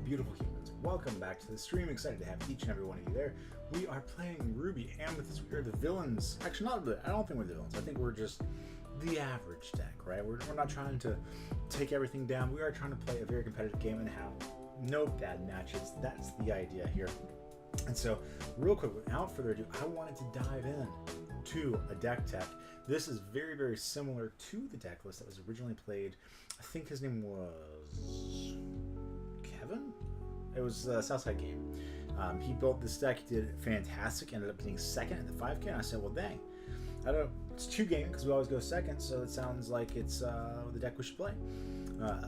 beautiful humans. Welcome back to the stream. Excited to have each and every one of you there. We are playing Ruby Amethyst. We are the villains. Actually, I don't think we're the villains. I think we're just the average deck, right? We're not trying to take everything down. We are trying to play a very competitive game and have no bad matches. That's the idea here. And so, real quick, without further ado, I wanted to dive in to a deck tech. This is very, very similar to the deck list that was originally played. I think his name was Kevin? It was a Southside game. He built this deck, he did fantastic, ended up getting second at the 5K, and I said, well, dang. It's two games because we always go second, so it sounds like it's the deck we should play.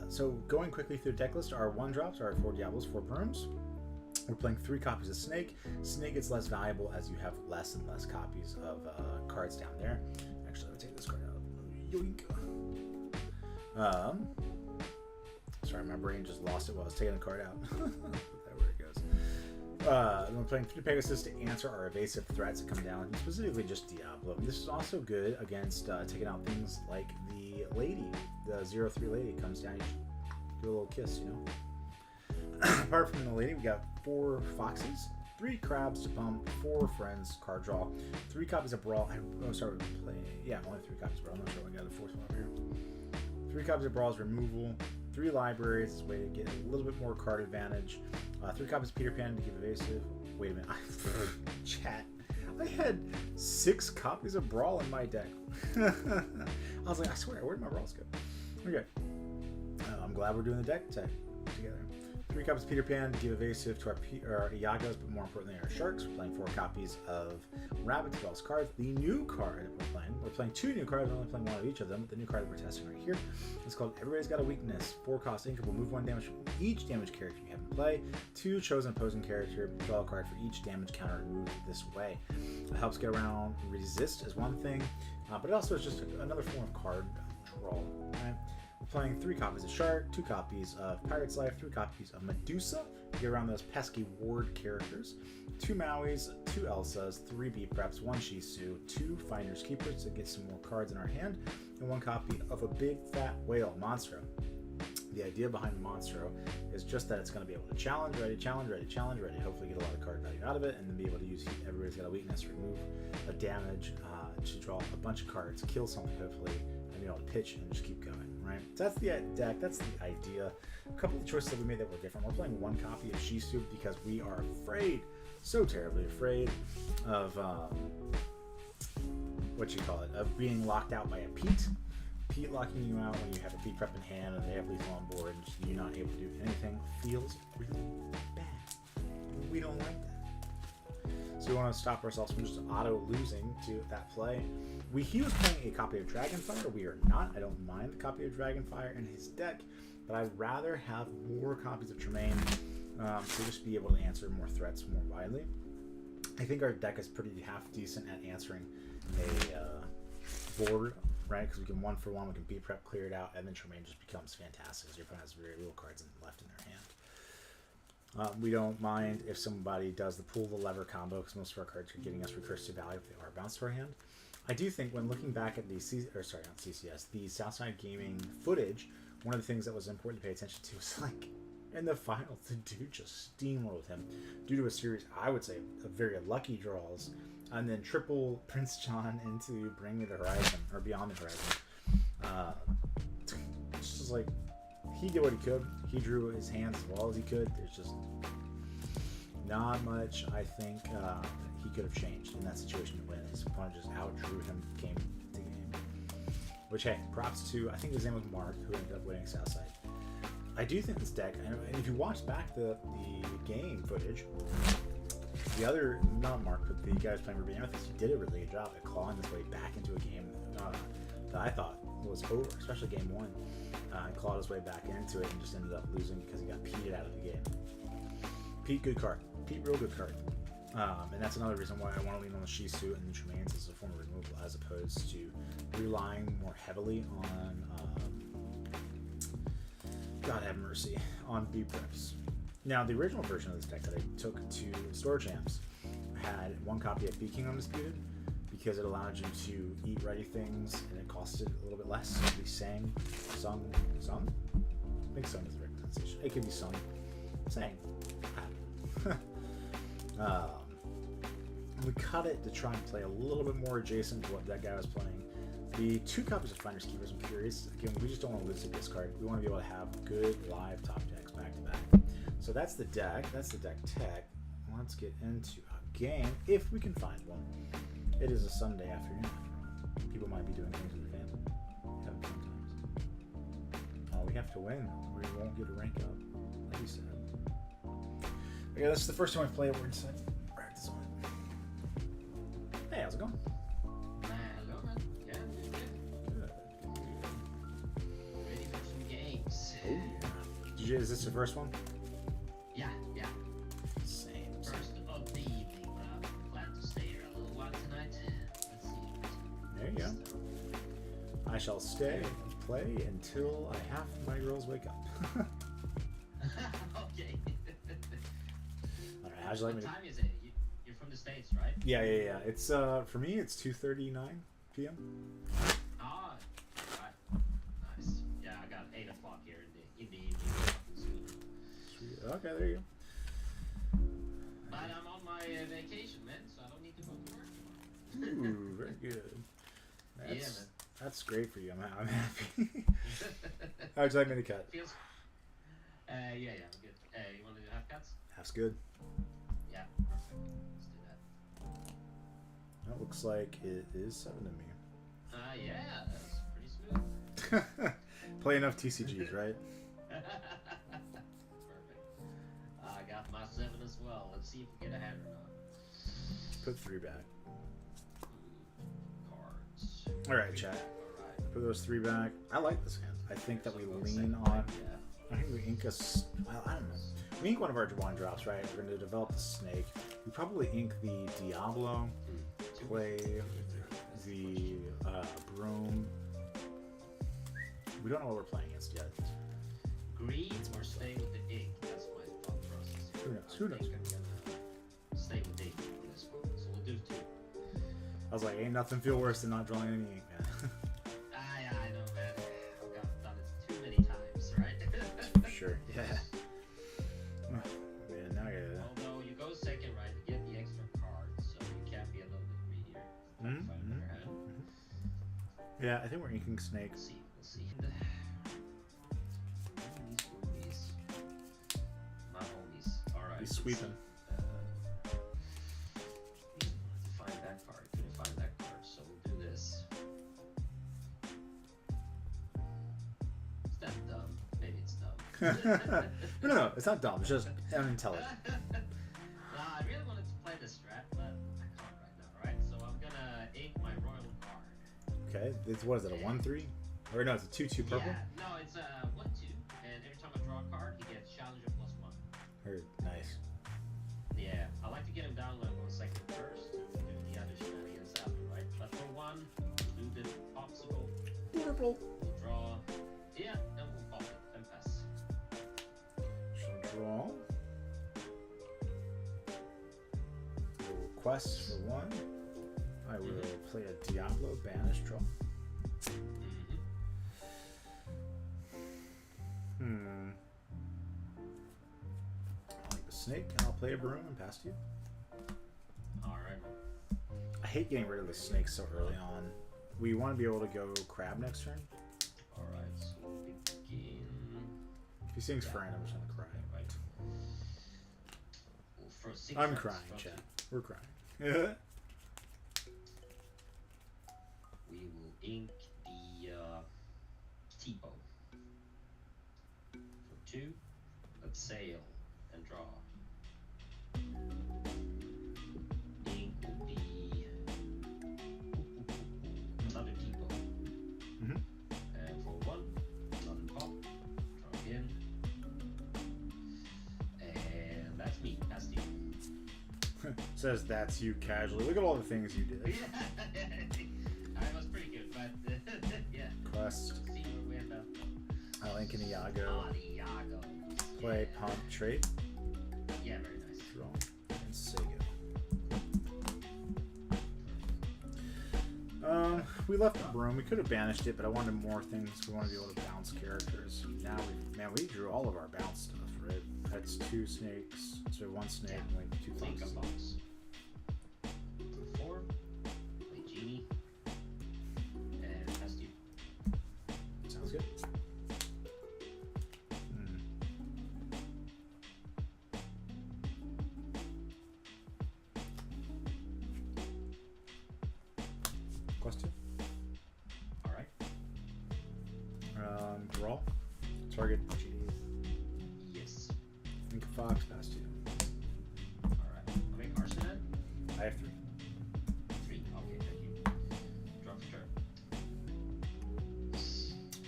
So going quickly through the deck list, our 1-drops are 4 Diablos, 4 Perms. We're playing 3 copies of Snake. Snake gets less valuable as you have less and less copies of cards down there. Actually, let me take this card out. Yoink. Sorry, my brain just lost it while I was taking the card out. Put that where it goes. We're playing 3 Pegasus to answer our evasive threats that come down, specifically just Diablo. This is also good against taking out things like the lady, the 0-3 lady comes down. You should do a little kiss, you know. Apart from the lady, we got 4 Foxes, 3 Crabs to pump, 4 Friends, card draw, 3 copies of Brawl. I'm sorry, playing. Yeah, only 3 copies of Brawl. I'm not sure we got the 4th one over here. 3 copies of Brawl's removal, 3 libraries, this way to get a little bit more card advantage. 3 copies of Peter Pan to keep evasive. Wait a minute, chat. I had 6 copies of Brawl in my deck. I was like, I swear, where did my Brawls go? Okay. I'm glad we're doing the deck tech together. 3 copies of Peter Pan to give evasive to our Yagos, but more importantly our Sharks. We're playing 4 copies of Rabbit to draw us cards. The new card we're playing 2 new cards, we're only playing 1 of each of them. The new card that we're testing right here is called Everybody's Got a Weakness. 4 cost ink will move 1 damage from each damage character you have in play. 2 chosen opposing character, draw a card for each damage counter removed this way. It helps get around resist is one thing, but it also is just another form of card draw. Right? We're playing 3 copies of Shark, 2 copies of Pirate's Life, 3 copies of Medusa to get around those pesky ward characters, 2 Mauis, 2 Elsas, 3 B Preps, 1 Shisu, 2 Finders Keepers to get some more cards in our hand, and 1 copy of a big fat whale, Monstro. The idea behind Monstro is just that it's going to be able to challenge, ready, hopefully get a lot of card value out of it, and then be able to use Everybody's Got a Weakness, remove a damage to draw a bunch of cards, kill something hopefully, and be able to pitch and just keep going. Right? So that's the deck, that's the idea. A couple of choices that we made that were different. We're playing 1 copy of Shisu because we are afraid, so terribly afraid of, of being locked out by a Pete. Pete locking you out when you have a Pete Prep in hand and they have lethal on board and just you not able to do anything feels really bad. We don't like that. So we want to stop ourselves from just auto losing to that play. He was playing a copy of Dragonfire. We are not. I don't mind the copy of Dragonfire in his deck, but I'd rather have more copies of Tremaine to just be able to answer more threats more widely. I think our deck is pretty half decent at answering a board, right? Because we can 1-for-1, we can B Prep, clear it out, and then Tremaine just becomes fantastic. Your opponent has very little cards left in their hand. We don't mind if somebody does the pull the lever combo because most of our cards are getting us recursive value if they are bounced to our hand. I do think when looking back at the the Southside Gaming footage, one of the things that was important to pay attention to was like in the finals, the dude just steamrolled him due to a series, I would say, of very lucky draws, and then triple Prince John into Bring Me the Horizon or Beyond the Horizon. It's just like he did what he could. He drew his hands as well as he could. There's just not much I think he could have changed in that situation to win. His opponent just outdrew him game to game. Which, hey, props to, I think his name was Mark, who ended up winning Southside. I do think this deck, and if you watch back the game footage, the other, not Mark, but the guy who's playing Ruby Amethyst, he did a really good job at clawing his way back into a game that I thought was over, especially game 1. Clawed his way back into it and just ended up losing because he got Pete'd out of the game. Pete, good card. Pete, real good card. And that's another reason why I want to lean on the Shisu and the Tremaines as a form of removal as opposed to relying more heavily on, God have mercy, on B Preps. Now, the original version of this deck that I took to Storage Amps had 1 copy of Bee King Undisputed because it allowed you to eat ready things and it costed a little bit less. So it could be sung? I think sung is the right pronunciation. It could be sung. Same. um, we cut it to try and play a little bit more adjacent to what that guy was playing. The 2 copies of Finders Keepers, I'm curious. Again, we just don't want to lose a discard. We want to be able to have good live top decks back to back. So that's the deck. That's the deck tech. Let's get into a game if we can find one. It is a Sunday afternoon. People might be doing things in the family. Having fun times. Oh, we have to win. We won't get a rank up. Like you said. Okay, this is the first time I play it. We're inside. Practice on it. Hey, how's it going? Hello, man. Yeah, good. Ready for some games. Oh, yeah. Is this the first one? Yeah. Same. First of the evening, but I plan to stay here a little while tonight. Let's see. There you go. I shall stay and play until half my girls wake up. Okay. All right, how'd you like me to... What time is it? You're from the States, right? Yeah. It's for me, it's 2:39 p.m. Ah, right. Nice. Yeah, I got 8 o'clock here in the evening. Sweet. Okay, there you go. But I'm on my vacation, man, so I don't need to go to work tomorrow. Ooh, very good. Yeah, man. That's great for you. I'm happy. How'd you like me to cut? Feels. Yeah, I'm good. You want to do half cuts? Half's good. Yeah, perfect. Let's do that. That looks like it is 7 to me. Yeah, that's pretty smooth. Play enough TCGs, right? Perfect. I got my 7 as well. Let's see if we get a hand or not. Put 3 back. Cards. All right, chat. Alright. Put those 3 back. I like this hand. I think that we So lean second, on. yeah. I think we ink us. Well, I don't know. We ink one of our one drops, right? We're going to develop the snake. We probably ink the Diablo. Play the broom. We don't know what we're playing against yet. Green or stay with the ink? That's my thought process. Who knows? Who knows? I think I'm gonna stay with the ink on this one. So we'll do 2. I was like, ain't nothing feel worse than not drawing any ink, man. I know, man. I've done it too many times, right? For sure. Yeah. Oh, man, now I gotta. Although you go second, right, you get the extra card, so you can be a little bit greedier. Find a better hand. Yeah, I think we're inking snake. We'll see. These homies. My homies. Alright. He's sweeping. We wanted to find that card. Couldn't find that card, so we'll do this. Is that dumb? Maybe it's dumb. No, it's not dumb. It's just unintelligent. I really wanted to play this strat, but I can't right now, right? So I'm gonna ink my royal card. Okay, what is it, a 1/3? Or no, it's a 2/2 purple? Yeah, no, it's a 1/2, and every time I draw a card, he gets Challenger +1. Heard. Nice. Yeah, I like to get him down like 1 second first, and do the other shenanigans after, right? But for 1, do the popsicle. Purple. We'll draw. Yeah, then we'll pop it and pass. Shall draw. We'll quest for 1. I will play a Diablo banish draw. I like the snake, and I'll play a broom and pass to you. Alright. I hate getting rid of the snake so early on. We want to be able to go crab next turn. Alright, so we'll begin. If he sings friend, I'm just gonna cry. Right. We'll throw 6 I'm rounds crying, from chat. you. We're crying. We will ink the T-bow. For 2, let's sail and draw. Ink will be another T-bow. And for 1, another pop. Draw again. And that's me. That's you. Says that's you casually. Look at all the things you did. I was pretty good, but yeah. Quest. We'll see where we end up. I link an Iago. Iago. Play pump trade. Yeah, very nice. Draw. And Sego. We left the broom. We could have banished it, but I wanted more things. We want to be able to bounce characters. Now we drew all of our bounce stuff, right? That's 2 snakes. So 1 snake Yeah. and like 2 Think a foxes. box. 4. Play genie. And pass to you. Sounds good. Question. Alright. Draw. Target GD. Yes. Think of Fox, pass 2. Alright. I'll make Arsenal. I have 3. 3. Okay, thank you. Draw for turn.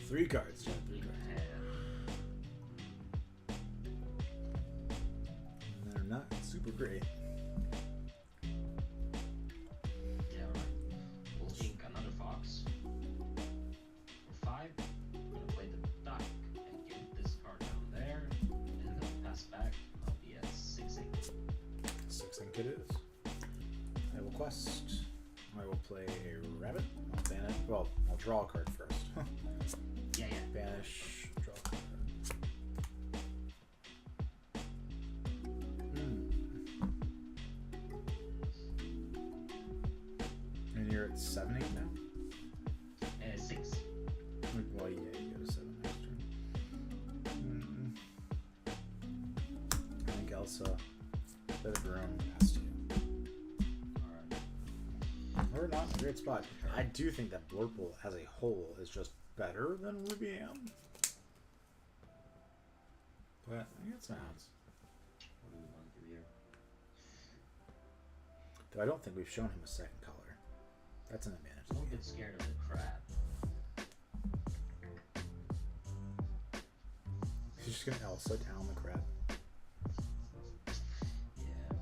3 cards, Chad. 3 In cards. hand. And they're not super great. Yeah, alright. We'll ink another fox. For 5, I'm gonna play the duck and get this card down there. And then pass back. I'll be at 6 ink. 6 ink it is. I will quest. I will play a rabbit. I'll ban it. Well, I'll draw a card first. Yeah, yeah. Banish. Draw a card. And you're at 7 ink now? 6. Well, yeah, you go to 7 next turn. I think Elsa. Let it grow past you. Alright. We're not in a great spot. I do think that Blurple as a whole is just better than Ruby Am. But I think it's not. What do we want to do here? Though I don't think we've shown him a second color. That's an advantage. I'm a bit scared of the crab. He's just gonna Elsa down the crab. Yeah.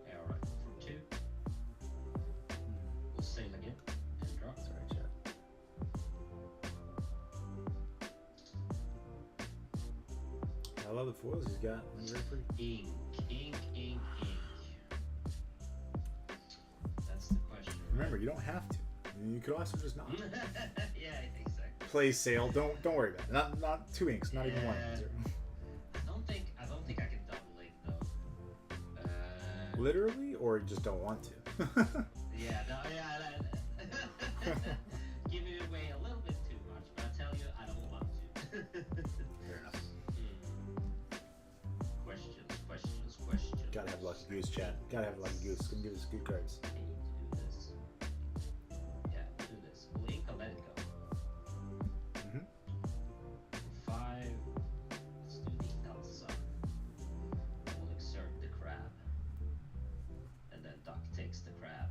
Yeah, alright. For 2. We'll sail again and draw. Sorry, chat. I love the foils he's got. They're very pretty. Ink, ink, ink, ink. That's the question. Right? Remember, you don't have to. You could also just not Yeah, exactly. play sail. Don't worry about it. Not 2 inks. Not even 1. Yeah. 0. I don't think I can double ink though. Literally, or you just don't want to. Yeah, no, yeah. Giving it away a little bit too much, but I tell you, I don't want to. Fair enough. Questions. Gotta have lucky goose, chat. Gotta have lucky goose. Gonna give us good cards. I need to do this. Yeah, do this. We'll ink a let it go. Mm-hmm. 5. Let's do the Elsa. We'll exert the crab. And then Duck takes the crab.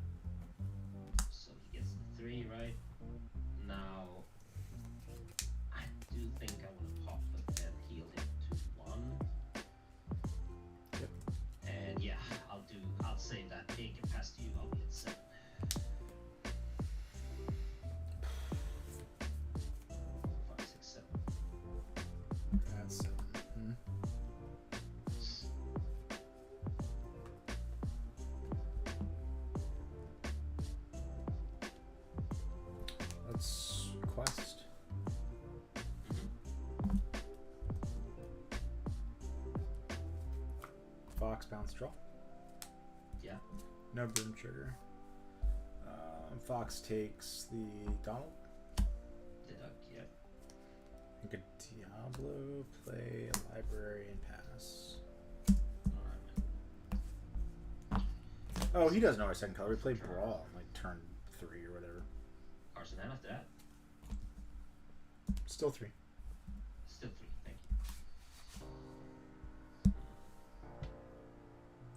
So he gets the 3, right? Now, I do think I want to pop it and heal him to 1. Yep. And yeah, I'll save that ink and pass to you. I'll be at 7. 5, 6, 7. That's 7. Mm-hmm. Let's quest. Fox bounce draw. Yeah. No burn trigger. Fox takes the Donald. The duck, yeah. Think a Diablo, play a library, and pass. Alright. Oh, he doesn't know our second color. We played Brawl on like turn 3 or whatever. Arsenal after that. Still 3. Still 3, thank you.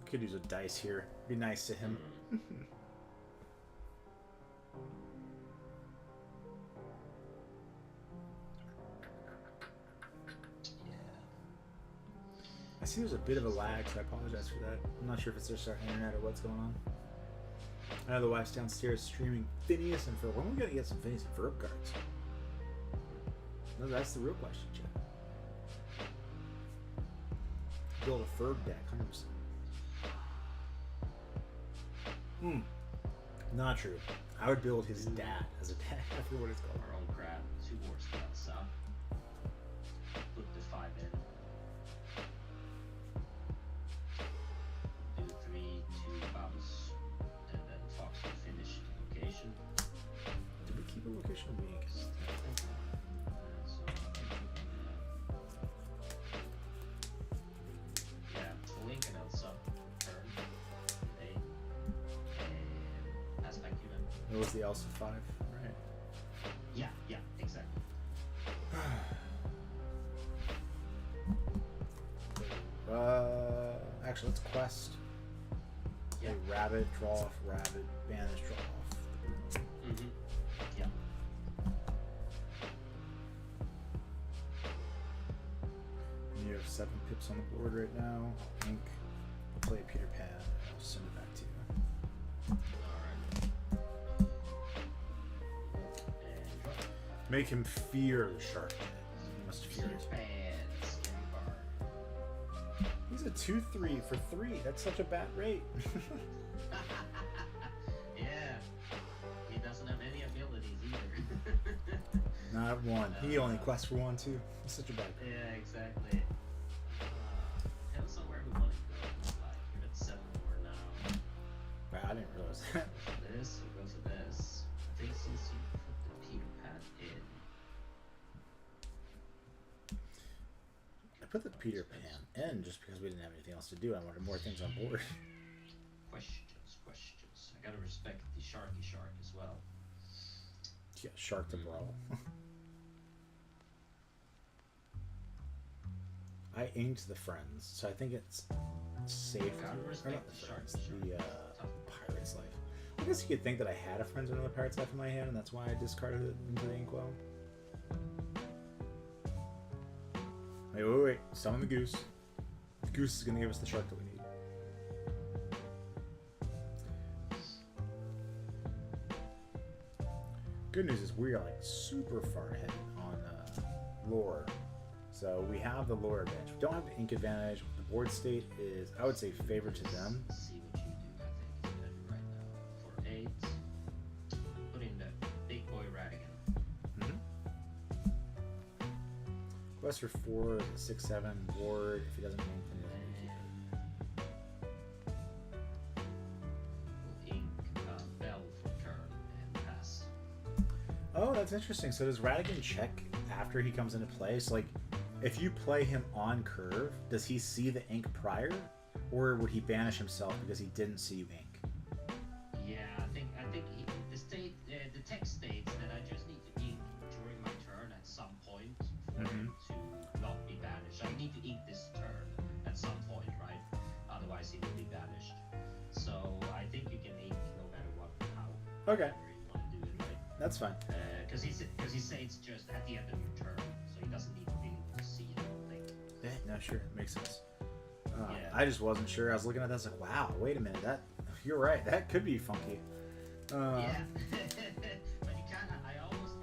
Could use a dice here. Be nice to him. I see there's a bit of a lag, so I apologize for that. I'm not sure if it's just our internet or what's going on. I know the wife's downstairs streaming Phineas and Ferb. When are we gonna get some Phineas and Ferb cards? No, that's the real question, Chad. Build a Ferb deck, 100%. Not true. I would build his dad as a dad. I forget what it's called. Our own crab, 2 more spots up. Put the 5 in. Do 3, 2 bounce, and then Fox will finish the location. Did we keep a location or we ink? Yeah, link and Elsa turn. A and pass back human. It was the Elsa 5, right? Yeah, exactly. Actually, let's quest. Yeah. A rabbit, draw off rabbit, banish, draw off. Mm-hmm. Yeah. You have 7 pips on the board right now. Ink. Play Peter Pan. I'll send it back to you. Alright. And draw. Make him fear the shark head. He must fear it. Bad. Scary bar. He's a 2/3 for 3. That's such a bad rate. Yeah. He doesn't have any abilities either. Not 1. He only quests for 1 too. He's such a bad rate. Yeah, exactly. Tell us where we want to go. Like, you're at 7 more now. Wow, I didn't realize that. This, we go to this. I think since you put the Peter Pan in. I put the Peter Pan in just because we didn't have anything else to do. I wanted more things on board. Questions. I gotta respect the sharky shark as well. Yeah, shark to brawl. I inked the friends, so I think it's safe Gotta to respect not the the friends, shark. the pirate's life. I guess you could think that I had a friends or another pirate's life in my hand, and that's why I discarded it into the inkwell. Wait. Summon the goose. The goose is gonna give us the shark that we need. Good news is we are like super far ahead on lore. So we have the lore advantage. We don't have the ink advantage. The board state is, I would say, favored to them. Let's see what you do. I think is better right now. For 8, put in the big boy Radigan. Quest for 4, 6, 7, ward. If he doesn't ink, then he doesn't keep it. We'll ink Bell for turn and pass. Oh, that's interesting. So does Radigan check after he comes into play? So like, if you play him on curve, does he see the ink prior, or would he banish himself because he didn't see you ink? Yeah, I think the text states that I just need to ink during my turn at some point for him to not be banished. I need to ink this turn at some point, right? Otherwise, he will be banished. So I think you can ink no matter what, how. Okay. However you want to do it, right? That's fine. Because he says it's just at the end of your turn, so he doesn't need to really see it. Yeah, no, sure, it makes sense. Yeah. I just wasn't sure. I was looking at this like, wow, wait a minute, that you're right, that could be funky. Yeah. But you kind of, I almost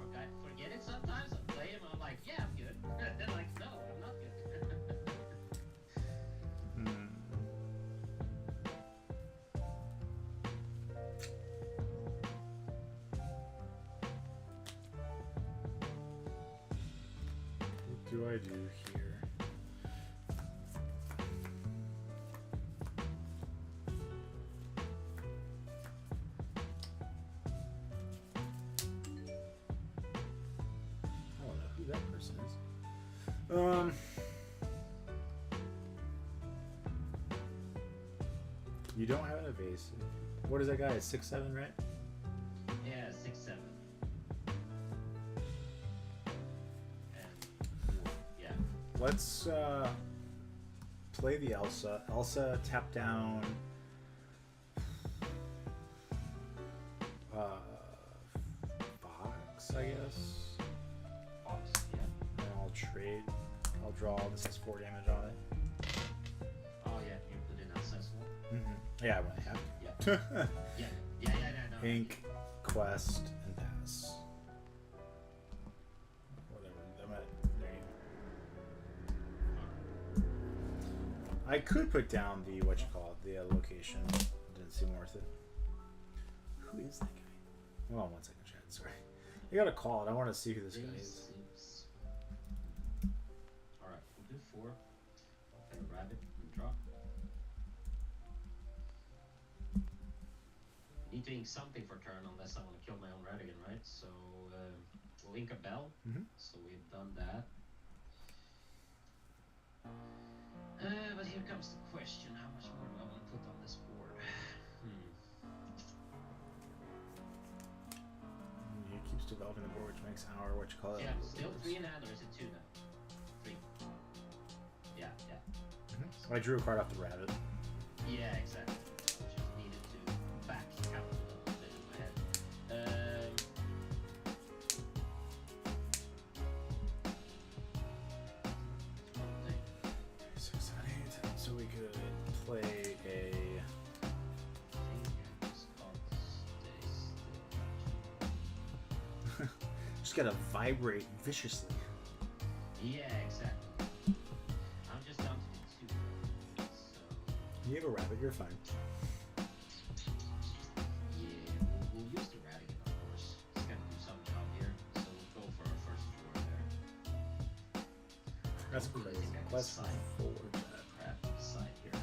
forget it sometimes. I play him, I'm like, yeah, I'm good. They're like, no, I'm not good. What do I do here? I don't know who that person is. You don't have an evasive. What is that guy? It's 6'7", right? Yeah, 6-7. Yeah. Let's play the Elsa. Elsa, tap down. Fox, I guess. Fox, yeah. And I'll trade. I'll draw. This has 4 damage on it. Oh, yeah, you put in accessible. Yeah, I really have Yeah. to. Yeah, no. Ink, quest, and pass. Whatever. There you go. I could put down the the location. Didn't seem worth it. Who is that guy? Hold on 1 second, chat. Sorry. You got to call it. I want to see who this guy is. Alright, we'll do 4. Get a rabbit and drop. Need to ink something for turn unless I want to kill my own Radigan, right? So we'll ink a bell. So we've done that. But here comes the question: how much more do I want to put on this board? He keeps developing the board, which makes our what you call it. Yeah, still 3 in hand, or is it 2 now? 3. Yeah. I drew a card off the rabbit. Yeah, exactly. Just needed to back count a little bit in my head. One thing. 6, 7, 8. So we could play a. Just gotta vibrate viciously. Yeah, exactly. I'm just down to 2. So. You have a rabbit, you're fine. Yeah, we'll use the Radigan, of course. It's gonna do some job here, so we'll go for our first 4 there. That's crazy. Quest forward. Crap to the side here.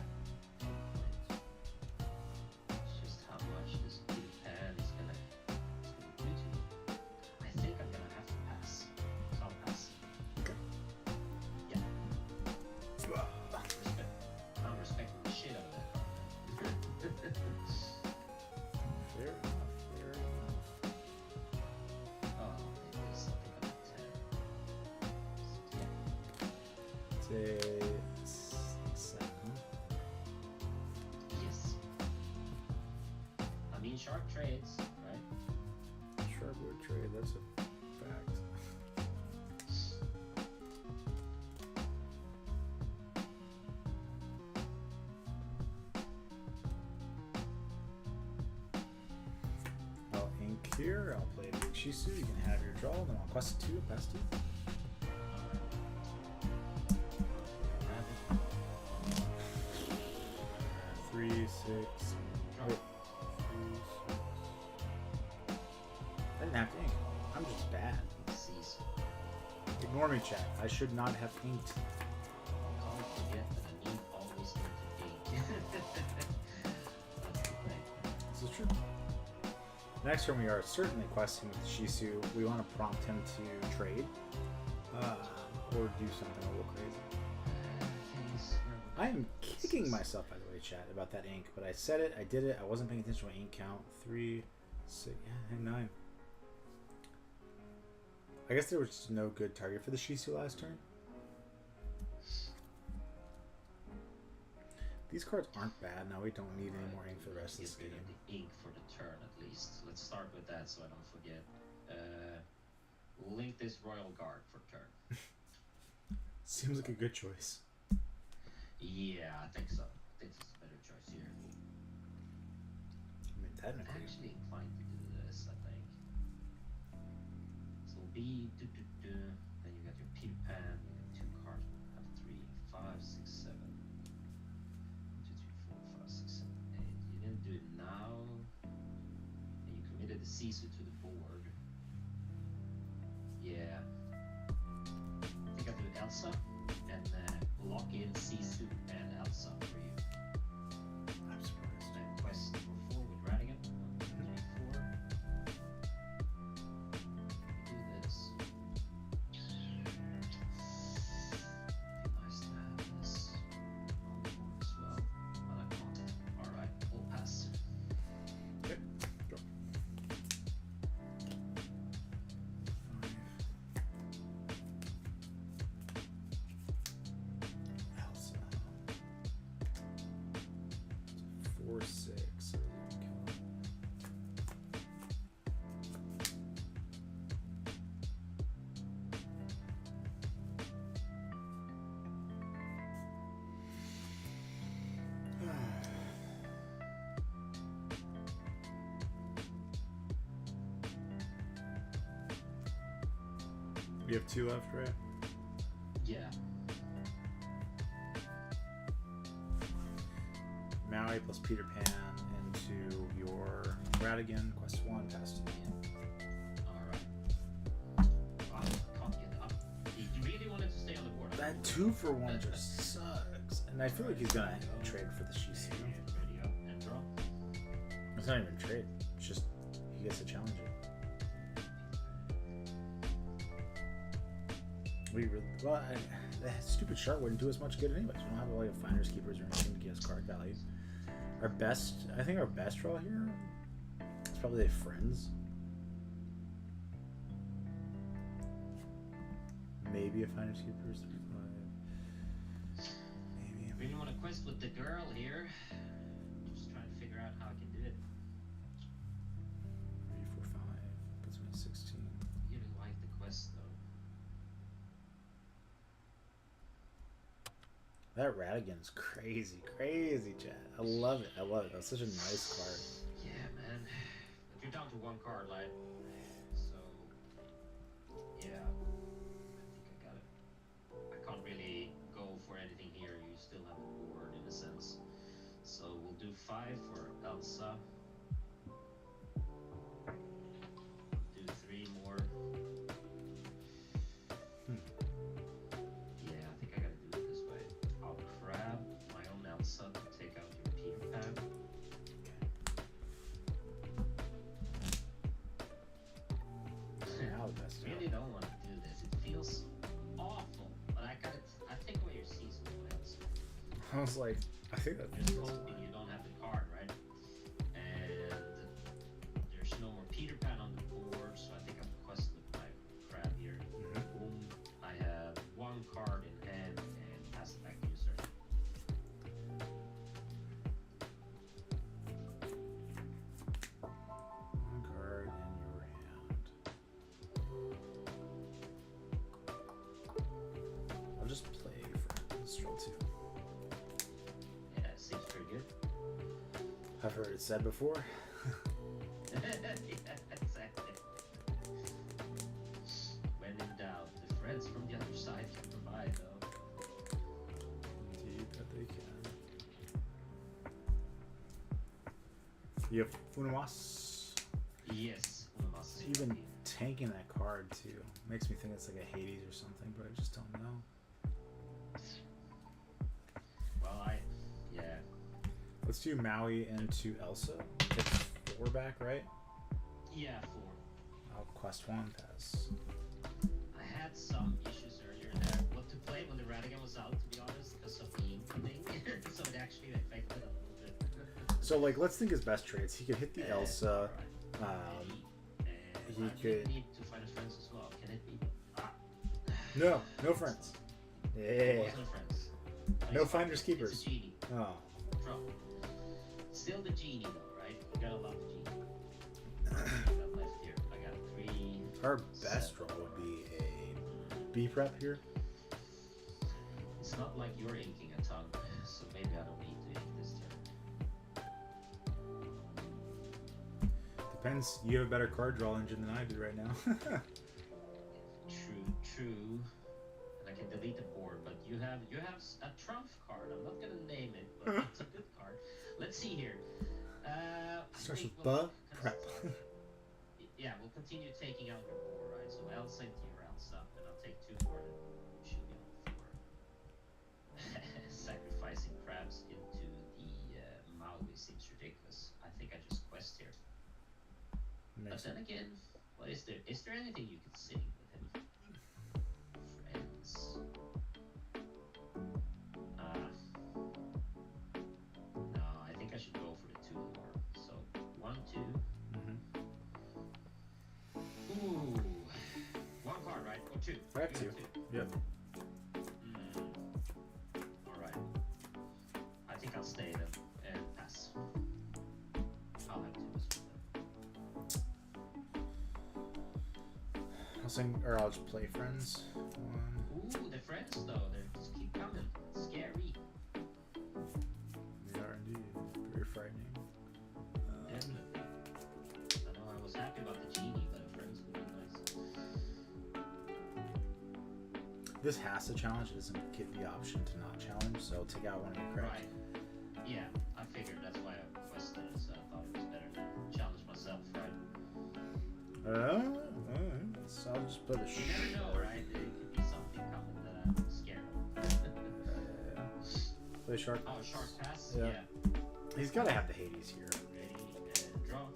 It's just how much this Peter Pan is gonna do to me. I think I'm gonna have to pass. So I'll pass. Okay. Yeah. I'm respecting the shit out of that card. Fair enough. Oh, maybe something on a 10. Yeah. Say 7. Yes. I mean, sharp trades, right? Sharpwood trade, that's a fact. I'll ink here, I'll play a big Shisu, you can have your draw, then I'll quest 2, pass 2. 3, 6. Wait. 3, 6. I didn't have to ink. I'm just bad. Ignore me, chat. I should not have inked. Can't forget that I need always to ink. That's the thing. This is true. Next turn, we are certainly questing with Shisu. We want to prompt him to trade or do something a little crazy. I am kicking myself, by the way, chat, about that ink. But I said it, I did it, I wasn't paying attention to my ink count. 3, 6, and 9. I guess there was just no good target for the Shisu last turn. These cards aren't bad. Now we don't need any more ink for the rest of this game. The ink for the turn, at least. Let's start with that so I don't forget. We'll link this Royal Guard for turn. Seems like a good choice. Yeah, I think so. I think it's a better choice here. I mean, I'm actually inclined to do this, I think. So it'll be then you got your Peter Pan, you got 2 cards, have 3, 5, 6, 7. 1, 2, 3, 4, 5, 6, 7, 8. You didn't do it now. And you committed the Sisu to the board. Yeah. I think I'll do Elsa and lock in Sisu and Elsa for you. I'm surprised. And quest number 4 with Radigan. 1, 2, 3, 4. Do this. Be nice to have this on the board as well, but I can't. Alright, we'll pass. Okay, go. 4, 6. We have 2 left, right? Yeah. Maui plus Peter Pan into your Radigan, quest 1, pass 2. Alright. Wow, I can't get up. He really wanted to stay on the board. That 2-for-1 just sucks. And I feel like he's gonna trade for the CCS. Ready up and draw. It's not even a trade. It's just he gets to challenge it. That stupid chart wouldn't do us much good anyways. We don't have like a Finders Keepers or anything to give us card value. I think our best draw here is probably the Friends. Maybe a Finders Keepers 3-5. Maybe. Really want to quest with the girl here. Just trying to figure out how I can do it. 3, 4, 5. Puts me at 16. Really like the quest though. That Radigan's crazy, chat. I love it. That's such a nice card. Yeah, man. But you're down to 1 card, like. So, yeah. I think I got it. I can't really go for anything here. You still have a board in a sense. So we'll do 5 for Elsa. Do 3 more. Yeah, I think I gotta do it this way. I'll grab my own Elsa to take out your Peter Pan. Really don't want to do this. It feels awful, but I take away your seasonal Elsa. I was like, I think that Just hoping you don't have the card, right? And there's no more Peter Pan on the board, so I think I'm questing with my crab here. Boom. I have 1 card in hand and pass it back to you, sir. One card in your hand. I'll just play Friends, draw 2. Yeah, it seems pretty good. I've heard it said before. Yeah, exactly. When in doubt, the friends from the other side can provide, though. Indeed that they can. You have Funamas. Yes, Even tanking that card too makes me think it's like a Hades or something, but I just don't know. Well, yeah. Let's do Maui into Elsa. Take 4 back, right? Yeah, 4. I'll quest 1, pass. I had some issues earlier there. What to play when the Radigan was out, to be honest, because of the ink thing. So it actually affected a little bit. So like, let's think his best trades. He could hit the Elsa. He could. Need to find his friends as well. Can it be? No Friends. Yeah. No friends. No Finders Keepers. It's a genie. Oh. Draw. Still the genie though, right? You gotta love the genie. What got left here? I got 3. Our best draw would be a B prep here. It's not like you're inking a ton, so maybe I don't need to ink this turn. Depends. You have a better card draw engine than I do right now. True. And I can delete the board, but you have a trump card. I'm not gonna name it, but it's a good card. Let's see here. Starts with B prep. Yeah, we'll continue taking out your board, right? So Elsa into your Elsa, and I'll take 2 more and shoot me on 4. Sacrificing crabs into the Maui seems ridiculous. I think I just quest here. But then again, what is there? Is there anything you could sing with him? Friends. No, I think I should go for the 2 more. So 1, 2. Ooh, 1 card, right? Or 2? I have 2. Yep. All right. I think I'll stay then and pass. I'll have 2 as well. I'll sing, or I'll just play Friends. 1. Ooh, the friends though, they just keep coming. Scary. They are indeed very frightening. Definitely. I know I was happy about the genie, but the friends would be nice. This has to challenge. It doesn't give the option to not challenge, so take out one of your cracks. Right. Yeah, I figured that's why I requested it, so I thought it was better to challenge myself So I'll just put a You never know, right? It could be something coming that I'm scared of. Play shark. Oh, shark pass? Yeah. Yeah. He's got to have the Hades here. Ready and draw.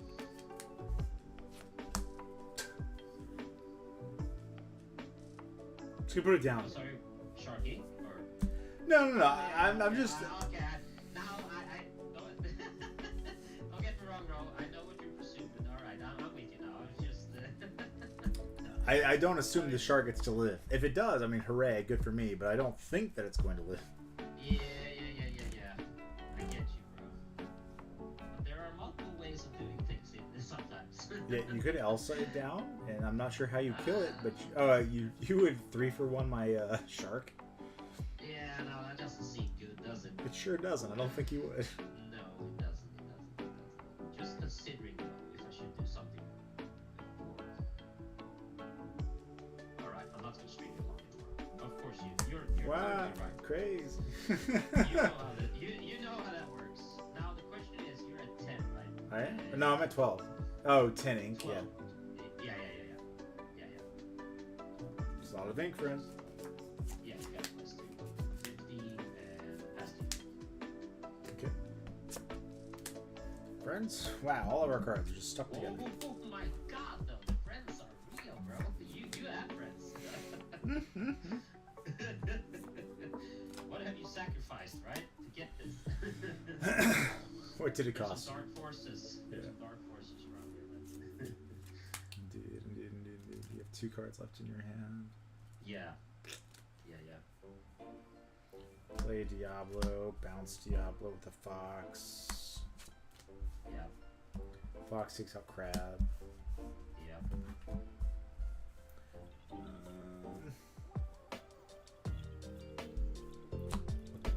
Just gonna put it down. Oh, sorry, Sharky? Or... No. I'm just. Okay, now I don't, don't get me wrong, bro. I know what you're pursuing. Alright, I'm with you now. I was just... I don't assume the shark gets to live. If it does, I mean, hooray, good for me. But I don't think that it's going to live. Yeah. I get you, bro. But there are multiple ways of doing things in this sometimes. Yeah, you could Elsa it down, and I'm not sure how you kill it, but you would 3-for-1 my shark. Yeah, no, that doesn't seem good, does it? It sure doesn't. I don't think you would. No, it doesn't. Just considering, though, if I should do something. Alright, I'm not gonna stream it long anymore. Of course, you're Wow, totally right. crazy. You know how that works. Now the question is, you're at 10, right? I am? No, I'm at 12. Oh, 10 ink, 12. yeah. Yeah. It's not a thing, friend. Yeah, you got plus 2. 50 and pass 2. Okay. Friends? Wow, all of our cards are just stuck together. Oh my god, though. The friends are real, bro. You have friends. What have you sacrificed, right? To get this? What did it There's cost? some dark forces. There's Yeah. some dark forces around here, man. Indeed. You have 2 cards left in your hand. Yeah. Play Diablo, bounce Diablo with the Fox. Yeah. Fox takes out Crab. Yeah.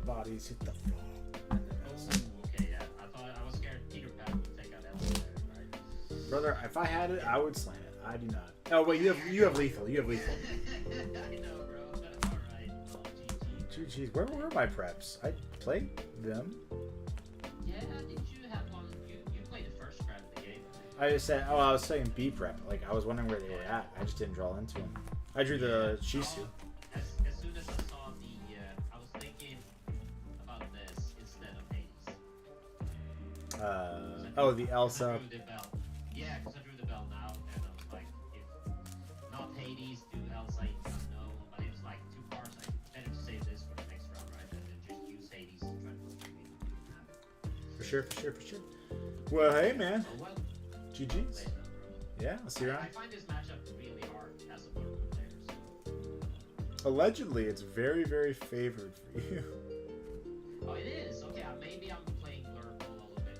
Bodies hit the floor. Okay, yeah. I was scared Peter Pan would take out Elsa there, right? Brother, if I had it, I would slam it. I do not. Oh wait, you have lethal. You have lethal. I know, bro. Alright. Oh, GG. GG's. Where were my preps? I played them. Yeah, did you have one? You played the first round of the game. I just said, I was saying B prep. Like I was wondering where they were at. I just didn't draw into them. I drew the Shisu. As soon as I saw the, I was thinking about this instead of Hades. Oh, the Elsa. I drew the bell. Yeah, because I drew the bell now, and I was like, if not Hades, do Elsa unknown, but it was like 2 parts. I could better save this for the next round, right? And then just use Hades to try to go through it. For sure. Well, hey man. So, well, GG's. play though, bro. Yeah, I'll see you around. I find this matchup really hard as a Lurker player, so. Allegedly, it's very, very favored for you. Oh, it is? Okay, maybe I'm playing Lurker a little bit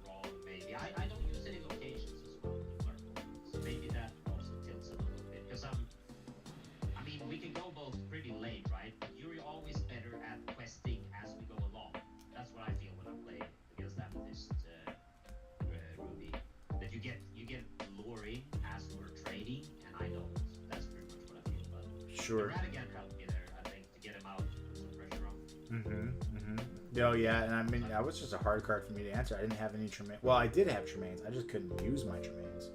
wrong, maybe. I don't use any locations as well in Lurker, so maybe that also tilts it a little bit, because I mean, we can go both pretty late, right? But you're always better at questing as we go along. That's what I feel when I play against Amethyst Ruby. That you get luring as we're trading, and I don't. That's pretty much what I feel. But Sure. Radigan helped me there, I think, to get him out, put some pressure on. Oh yeah, and I mean that was just a hard card for me to answer. I didn't have any Tremaine. Well, I did have Tremaines. I just couldn't use my Tremaines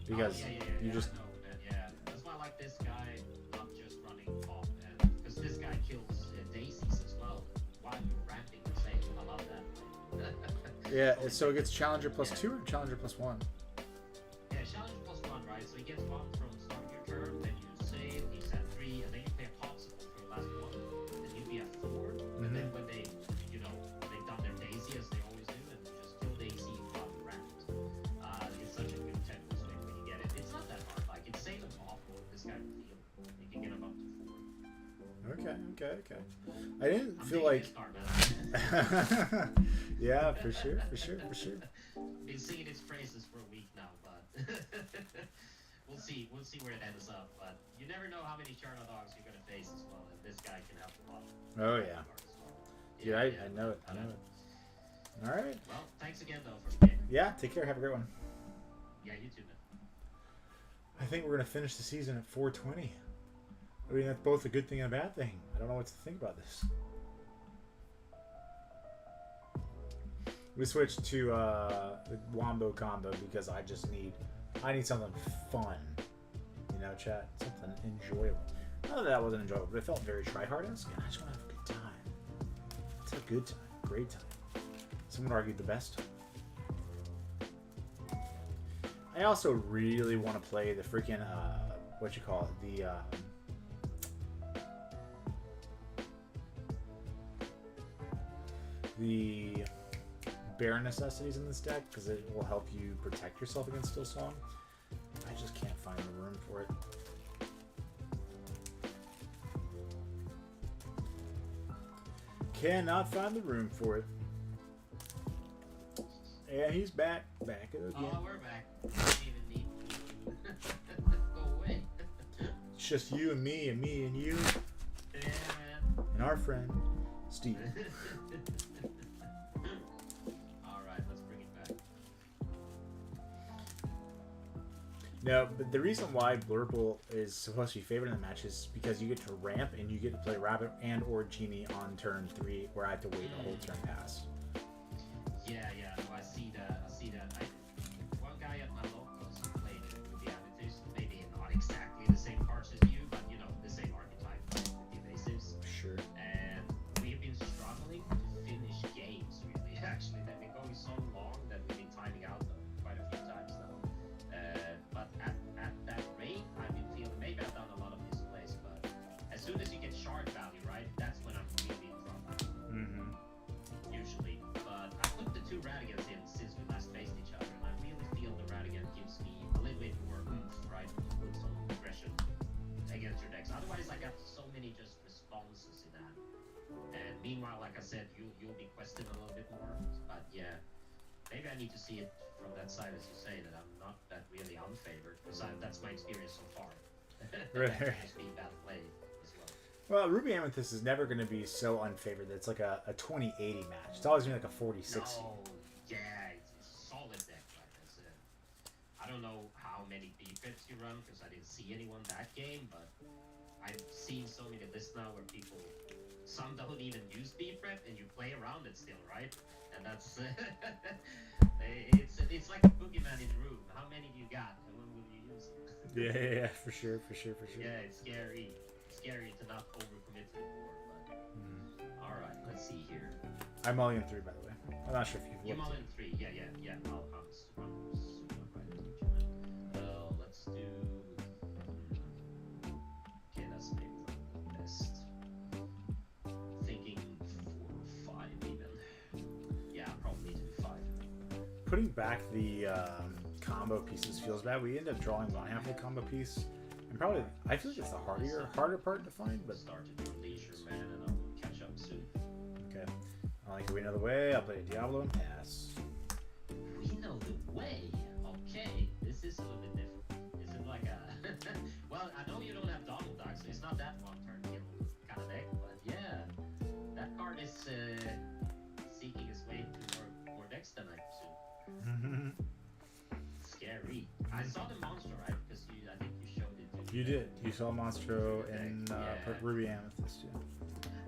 because you just. I know, man, yeah. That's why I like this guy not just running off, and because this guy kills daisies as well while you're ramping the same. I love that. Yeah, so it gets Challenger +2 or Challenger +1? Yeah, Challenger +1, right? So he gets 1 from the start of your turn, then you save, he's at 3, and then you play a popsicle for your last 1, and you'd be at 4, and then when they, they've done their daisy as they always do, and just kill daisy while you're ramped. It's such a good tempo swing when you get it. It's not that hard, like, it's safe and awful with this guy with heal. You can get him up to 4. Okay. I didn't I'm feel taking like. this card, man. Yeah, for sure. Been singing its praises for a week now, but we'll see where it ends up. But you never know how many Charno dogs you're gonna face as well, and this guy can help a lot. Oh yeah. Yeah, I know it. All right. Well, thanks again though for the game. Yeah, take care. Have a great one. Yeah, you too, man. I think we're gonna finish the season at 420. I mean, that's both a good thing and a bad thing. I don't know what to think about this. We switched to the Wombo combo because I just need I need something fun. You know, chat? Something enjoyable. Not that wasn't enjoyable, but it felt very try-hard-esque, and I just want to have a good time. It's a good time. Great time. Some would argue the best time. I also really want to play the freaking, what you call it, the Bear Necessities in this deck, because it will help you protect yourself against Still Song. I just can't find the room for it. Cannot find the room for it. Yeah, he's back. Back again. Oh, we're back. We don't even need you. Go away. It's just you and me and you Yeah. and our friend, Steve. Alright, let's bring it back. No, but the reason why Blurple is supposed to be favored in the match is because you get to ramp and you get to play Rabbit and or Genie on turn 3, where I have to wait a whole turn pass. Yeah, no, I see that. One guy at my locals played with the Amethyst, maybe not exactly the same cards as you, but you know, the same archetype, right, with the evasives. Sure. And we've been struggling to finish games, really. Actually, they've been going so long that we've been timing out them quite a few times now. But at that rate, I've been feeling, maybe I've done a lot of misplays, but as soon as you get shard value, right, that's when I'm really in trouble. Mm-hmm. Usually. But I put the 2 Radigans in since we last faced each other, and I really feel the Radigan gives me a little bit more oomph, right? Put some aggression against your decks. Otherwise, I got so many just responses in that. And meanwhile, like I said, you'll be questing a little bit more. But yeah, maybe I need to see it from that side, as you say, that I'm not that really unfavored, because that's my experience so far. Right. Just being bad played as well. Well, Ruby Amethyst is never going to be so unfavored that it's like a 20-80 match. It's always going to be like a 40-60. No, yeah, it's a solid deck, like I said. I don't know how many B-Pips you run, because I didn't see anyone that game, but I've seen so many lists now where people, some don't even use B-Prep, and you play around it still, right? And that's, it's like a boogeyman in the room. How many do you got, and when will you use it? Yeah, for sure. Yeah, it's scary. Scary to not overcommit to the board, but alright, let's see here. I'm mulligan 3, by the way. I'm not sure if you've You're looked. mulligan 3, yeah. I'm super right at what you meant. Well, let's do. Okay, that's maybe not the best. Thinking 4 or 5 even. Yeah, probably do 5. Putting back the combo pieces feels bad. We end up drawing one half of the combo piece. And probably, I feel like it's the harder part to find, but... Start at your leisure, man, and I'll catch up soon. Okay. I like to wait another way. I'll play Diablo and pass. We know the way. Okay, this is a little bit different. Is it like a... well, I know you don't have Donald Duck, so it's not that one turn kill kind of deck, but yeah. That card is seeking its way to more decks than I presume. Scary. I saw the monster, right? Because I think you showed it to me. You did. You saw Monstro in Yeah. Ruby Amethyst, yeah.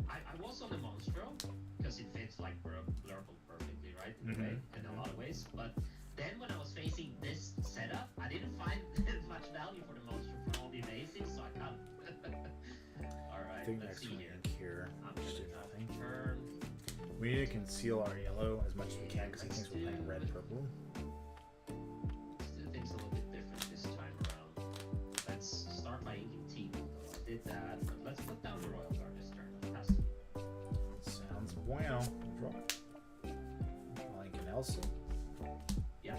I was on the Monstro, because it fits like Blurple perfectly, right? In a way, in a lot of ways. But then when I was facing this setup, I didn't find much value for the Monstro for all the evasives, so I cut it. I Alright, think let's next see one here. here. I'm Just do gonna drop nothing. a turn. We need to conceal our yellow as much as we can because he thinks we're playing red and purple. Let's do things a little bit different this time around. Let's start by inking T. I did that, but let's put down the Royal Guard this turn. It has to. Sounds bueno. Draw. Lincoln Elsa. Yeah.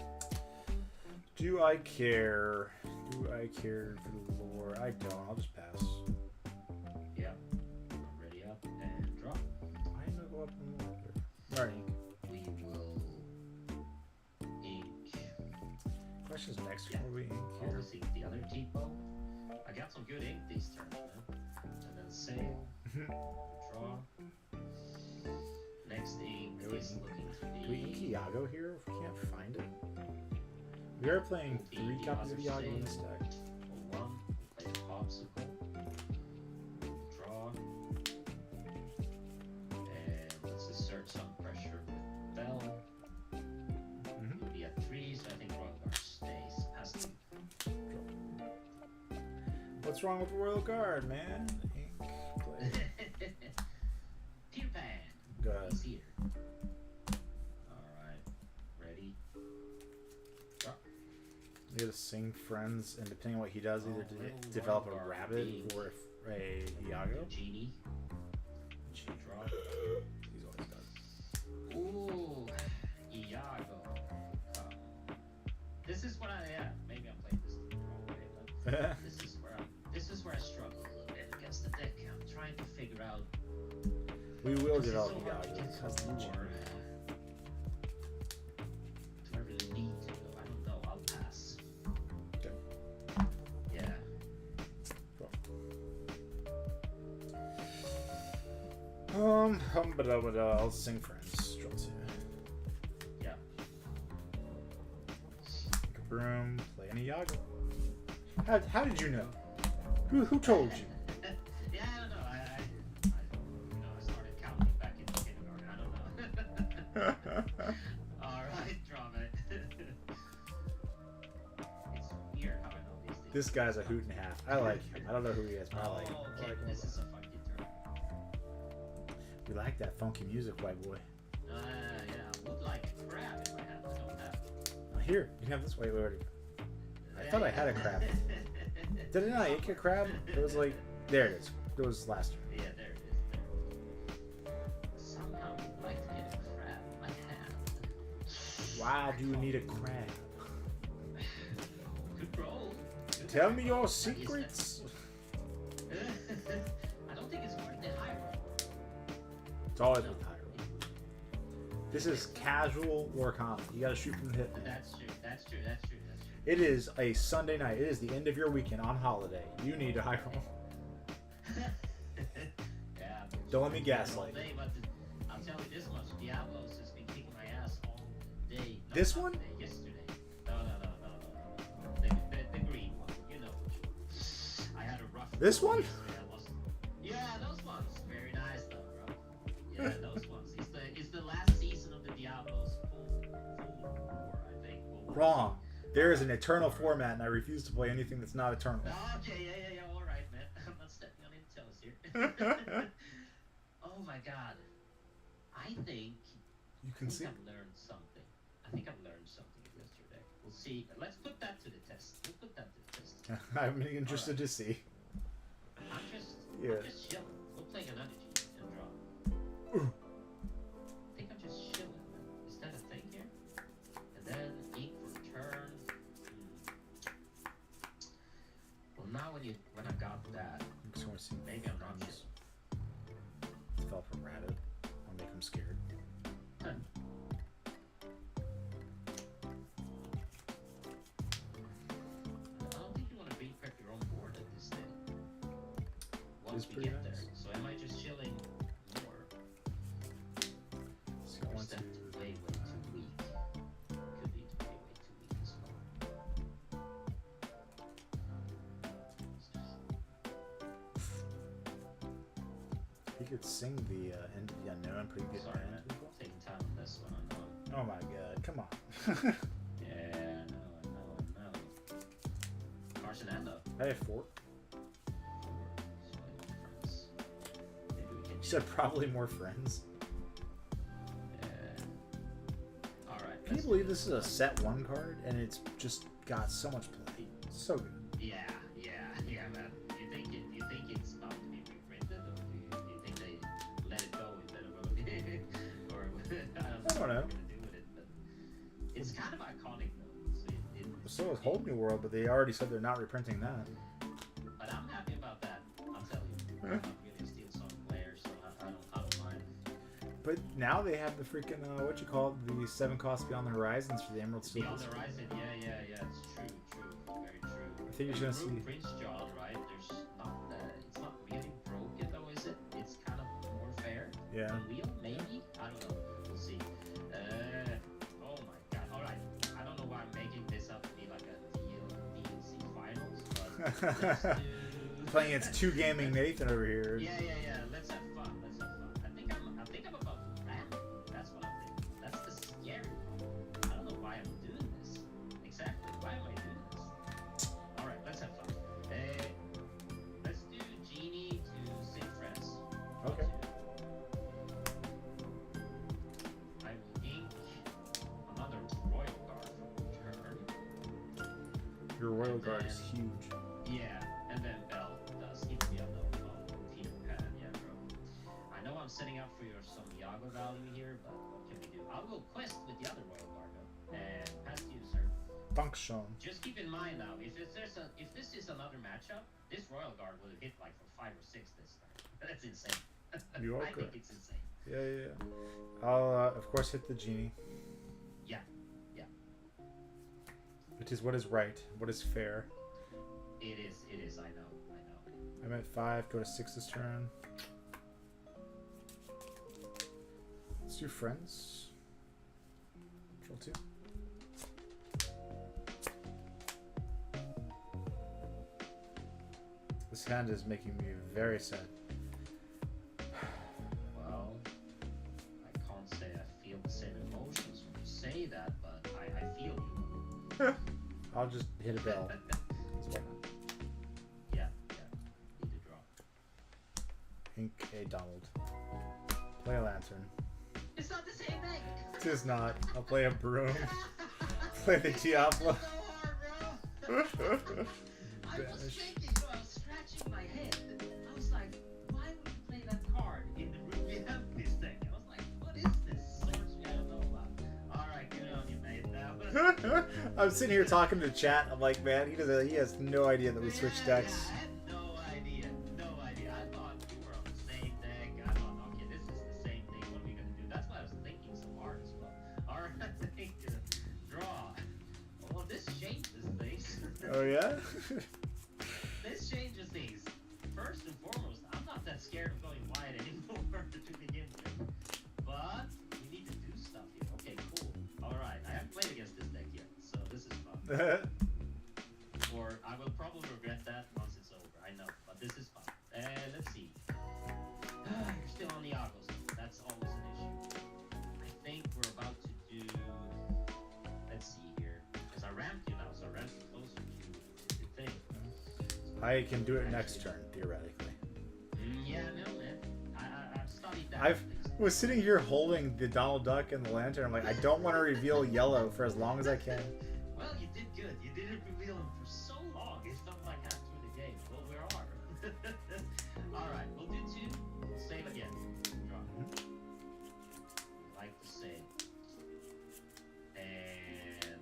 Do I care? Do I care for the lore? I don't. I'll just pass. Yeah. I'm ready up and draw. I'm gonna go up and look here. Alright, ink. We will ink. Questions next Yeah. before we ink here. Always ink the other T-bow. I got some good ink these turns, man. And then sail. Draw. Next ink Really? is looking to be. Do we ink Iago here if we can't find it? We are playing 3 copies of Iago in this deck. One, play the popsicle. Draw. And let's assert some pressure with Bell. It'll be at 3, so I think Royal Guard stays. Has to. What's wrong with the Royal Guard, man? Ink play. Peter Pan. Go ahead. He's here. Alright. Ready? You gotta sing friends, and depending on what he does, either to develop a rabbit or a Iago. Genie. Draw. He's always done. Ooh. Iago. This is what maybe I'm playing this the wrong way, but this is where I struggle a little bit against the deck. I'm trying to figure out. We will This is develop so hard to Iago get because of the more. Do I really need to though? I don't know. I'll pass. Okay. Yeah. I'll sing friends. Draw 2. Yeah. Take a broom, play an Iago. How did you know? Who told you? Yeah, I don't know. I started counting back in kindergarten. I don't know. All right, drama. It's weird how I know these things. This guy's a hoot and a half. I like him. I don't know who he is, but I like him. I Okay, like him. this is a funky turn. We like that funky music, white boy. Yeah, I would like a crab if I had it. I don't have it. Here, you can have this. Wait, where did it go? I thought I had a crab. Didn't I ink a crab? It was like, there it is. It was last year. Yeah, there it is. There. Somehow I'd like to get a crab in my hand. Why do you need a crab? Good roll. Good Tell roll. me your secrets. I don't think it's worth the high roll. It's always with high roll. This is casual or common. You gotta shoot from the hip. That's true. That's true. That's true. That's true. It is a Sunday night. It is the end of your weekend on holiday. You need a high roll. Yeah. Don't let me gaslight. Day, but I'll tell you this much: Diablos has been kicking my ass all day. No, This not one? Today, yesterday. No. The green one. You know. I had a rough. This one? yesterday. I lost. Yeah, those ones. Very nice though, bro. Yeah, those ones. It's the last season of the Diablos full war, I think. Wrong. There is an eternal format, and I refuse to play anything that's not eternal. Okay, yeah. All right, man. I'm not stepping on any toes here. Oh my God. I think You can see. I've learned something. I think I've learned something yesterday. We'll see. Let's put that to the test. We'll put that to the test. I'm interested to see. I'm just chilling. We'll play an energy and draw. Ooh. I think I'm just chilling, man. Is that a thing here? And then ink for turn. Well, now when I got that, I'm just going to see. maybe I'm not chilling. Develop a rabbit. I'll make him scared. Huh. I don't think you want to prep your own board at this thing. Once we pretty get nice. there. So am I just chilling more? So Or I want is that to. way too weak? Could be way too weak as well. He could sing the End of the Unknown pretty good. Sorry, man. man. Taking time on this one. I know. Oh my god, come on. Yeah, I know. Carson and I have 4. friends. Maybe we can. You said probably more friends. Yeah. All right. Can you believe this is a set 1 card and it's just got so much play? So good. Yeah, man. You think it's about to be reprinted, or do you think they let it go instead of or I don't know what know. they're gonna do with it, but it's kind of iconic though. So So is Whole New World, but they already said they're not reprinting that. but I'm happy about that. I'm telling you, I'm gonna steal some players, so I don't mind. But now they have the freaking what you call it, the 7 costs Beyond the Horizons for the Emerald Steel. Beyond the Horizon, yeah. It's true, very true. I think you're gonna see. Prince John, right? There's not, it's not really broken though, is it? It's kind of more fair. Yeah. The wheel, maybe? I don't know. We'll see. Oh my god. Alright. I don't know why I'm making this up to be like a DLC finals, but let's do... Playing it's 2 gaming Nathan over here. Yeah. Let's have fun. I think I'm about to ram. That's what I'm thinking. That's the scary part. I don't know why I'm doing this. Exactly. Why am I doing this? Alright, let's have fun. Royal Guard is huge. Yeah, and then Bell does hit the other Peter Pan, yeah, bro. I know I'm setting up for your some Iago value here, but what can we do? I'll go quest with the other Royal Guard though. And pass to you, sir. Function. Just keep in mind now, if this is another matchup, this Royal Guard would have hit like for 5 or 6 this time. That's insane. You are I correct. think it's insane. Yeah. I'll of course hit the genie. Yeah. Which is what is right, what is fair. It is, I know. I'm at 5, go to 6 this turn. Let's do friends. Control 2. This hand is making me very sad. Well, I can't say I feel the same emotions when you say that, but I feel you. I'll just hit a bell. That's why not. Yeah. Need to draw. Ink a Donald. Play a lantern. It's not the same thing! It is not. I'll play a broom. Play the Diablo. So hard, bro. I was thinking, so I was scratching my head. I was like, why would you play that card in the room we have this deck? I was like, what is this? Source we don't know about. Alright, good on you, mate. That was... I'm sitting here talking to chat. I'm like, man, he has no idea that we switched decks. I had no idea. I thought we were on the same deck. I thought, okay, this is the same thing. What are we gonna do? That's why I was thinking so hard as well. Alright, draw. Well, this changes things. Oh yeah? This changes things. First and foremost, I'm not that scared of going wide anymore to begin with. But we need to do stuff here. Okay, cool. Alright, I haven't played against this deck yet, so this is fun. Or I will probably regret that once it's over. I know, but this is fun. Let's see. You're still on the Iagos. That's always an issue. I think we're about to do. Let's see here, because I ramped you now, so I ramped you closer to the thing. I can do it next turn, theoretically. Yeah, no, man. I've studied that. I was sitting here holding the Donald Duck and the lantern. I'm like, I don't want to reveal yellow for as long as I can. Well, you did good. You didn't reveal him for so long. It felt like half through the game. Well, where are? Alright, we'll do 2. We'll save again. Draw. Like to save. And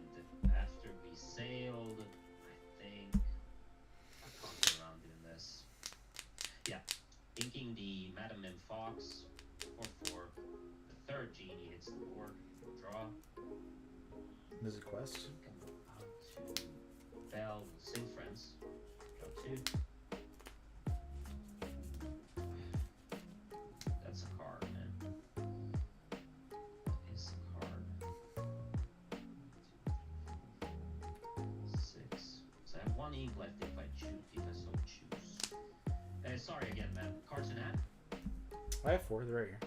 after we sailed, I think I can't go around doing this. Yeah. Inking the Madame M. Fox for 4. The 3rd genie hits the board. Draw. There's a quest. Out to Bell, Sing Friends. Draw 2. That's a card, man. That is a card. 6. So I have 1 ink left if I so choose. Sorry again, man. Cards in hand? I have 4. They're right here.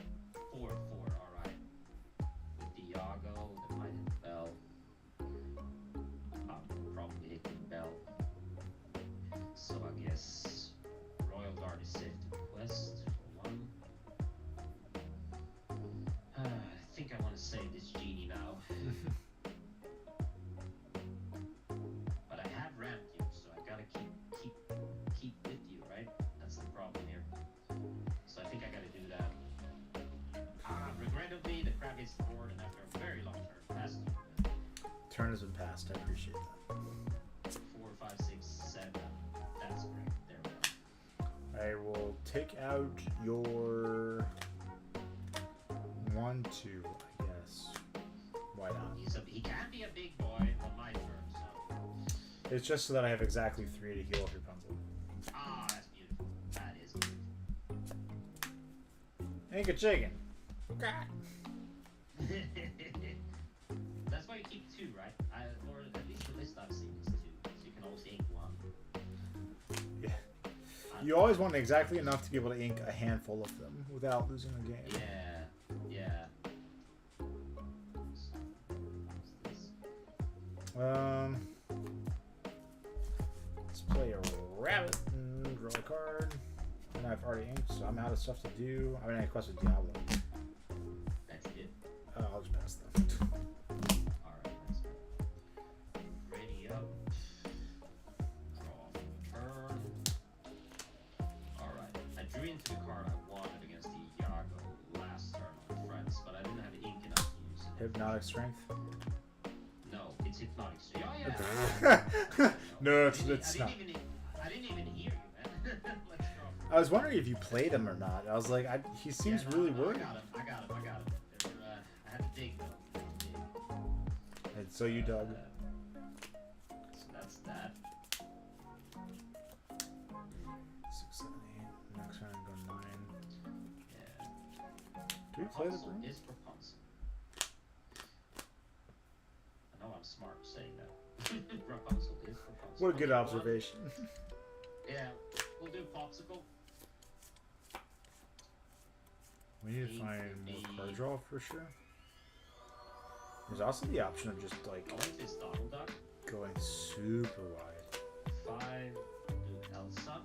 4, alright. With the Iago, the might hit Bell. Probably hitting Bell. So I guess Royal Guard is safe to quest for 1. I think I want to save this genie now. But I have ramped you, so I gotta keep with you, right? That's the problem here. So I think I gotta do that. Regrettably, the crab hits the board, and after a very long turn, pass it. Turn has been passed. I appreciate that. 4, 5, 6, 7. That's great. There we go. I will take out your 1, 2, I guess. Why not? He can be a big boy on my turn, so. It's just so that I have exactly 3 to heal every pencil. Ah, that's beautiful. That is beautiful. Ain't a chicken. That's why you keep 2, right? Or at least the list I've seen is 2, so you can always ink 1. Yeah. You always want exactly enough to be able to ink a handful of them without losing the game. Yeah. Let's play a rabbit and draw a card. And I've already inked, so I'm out of stuff to do. I mean, I quested Diablo. That's it. I'll just pass them. Alright, that's ready up. Hypnotic strength. No, it's hypnotic. Oh yeah. No, I it's didn't not. I didn't even hear you, man. Let's go. I was wondering if you played him or not. I was like, he seems really worried. I got him. I had to dig though. And so you dug. So that's that. 6, 7, 8. Next round, go 9. Yeah. Do we play the Rapunzel broom? is Rapunzel. I know I'm smart saying that. Rapunzel is Rapunzel. What a good Okay, observation. Yeah, we'll do popsicle. We need to find more card draw for sure. There's also the option of just like Going this Donald Duck. going super wide. 5, do Elsa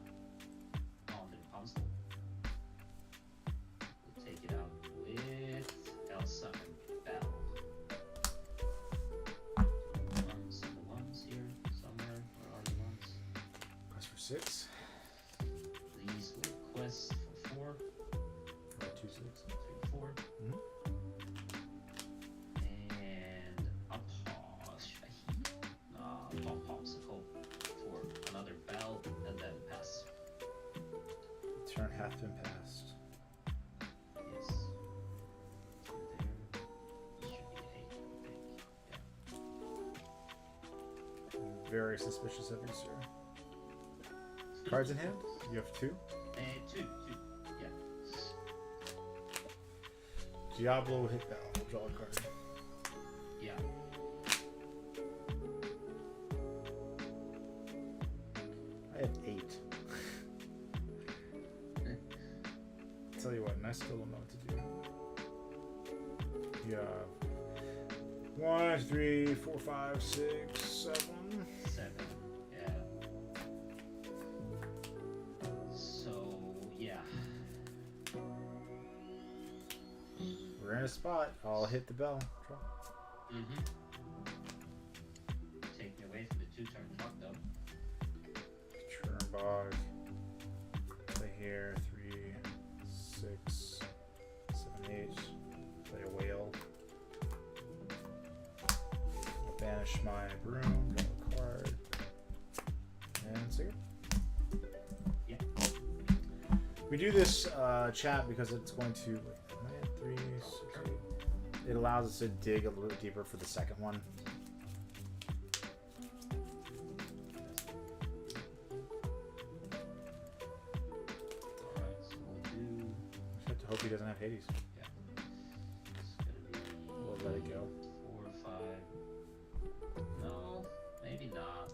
on the Rapunzel. We'll take it out with Elsa and Belle. Some of the ones here somewhere. Where are the ones? Quest for 6. These will quest for 4. 4, 2, 6. 3, 4. Mhm. And a pause. Should I heal? No, popsicle for another bell and then pass. Turn half been passed. Yes. There. Should be 8, I think. Yeah. I'm very suspicious of you, sir. Cards in hand? You have 2? 2. Yeah. Diablo will hit that. I'll draw a card. Yeah. I have 8. Tell you what, and I still don't know what to do. Yeah. 1, 2, 3, 4, 5, 6, 7. 7. Yeah. So, yeah. We're in a spot. I'll hit the bell. Draw. Mm-hmm. Take me away from the 2-turn fuck though. Churnbog. Play here. 3, 6, 7, 8. Play a whale. I'll banish my broom. Draw a card. And see it. Yeah. We do this chat because it's going to. Am I at 3, 6, 8? It allows us to dig a little bit deeper for the second one. Alright, so we'll do. Just have to hope he doesn't have Hades. Yeah. It's gonna be. We'll let it go. 4, 5. No, maybe not.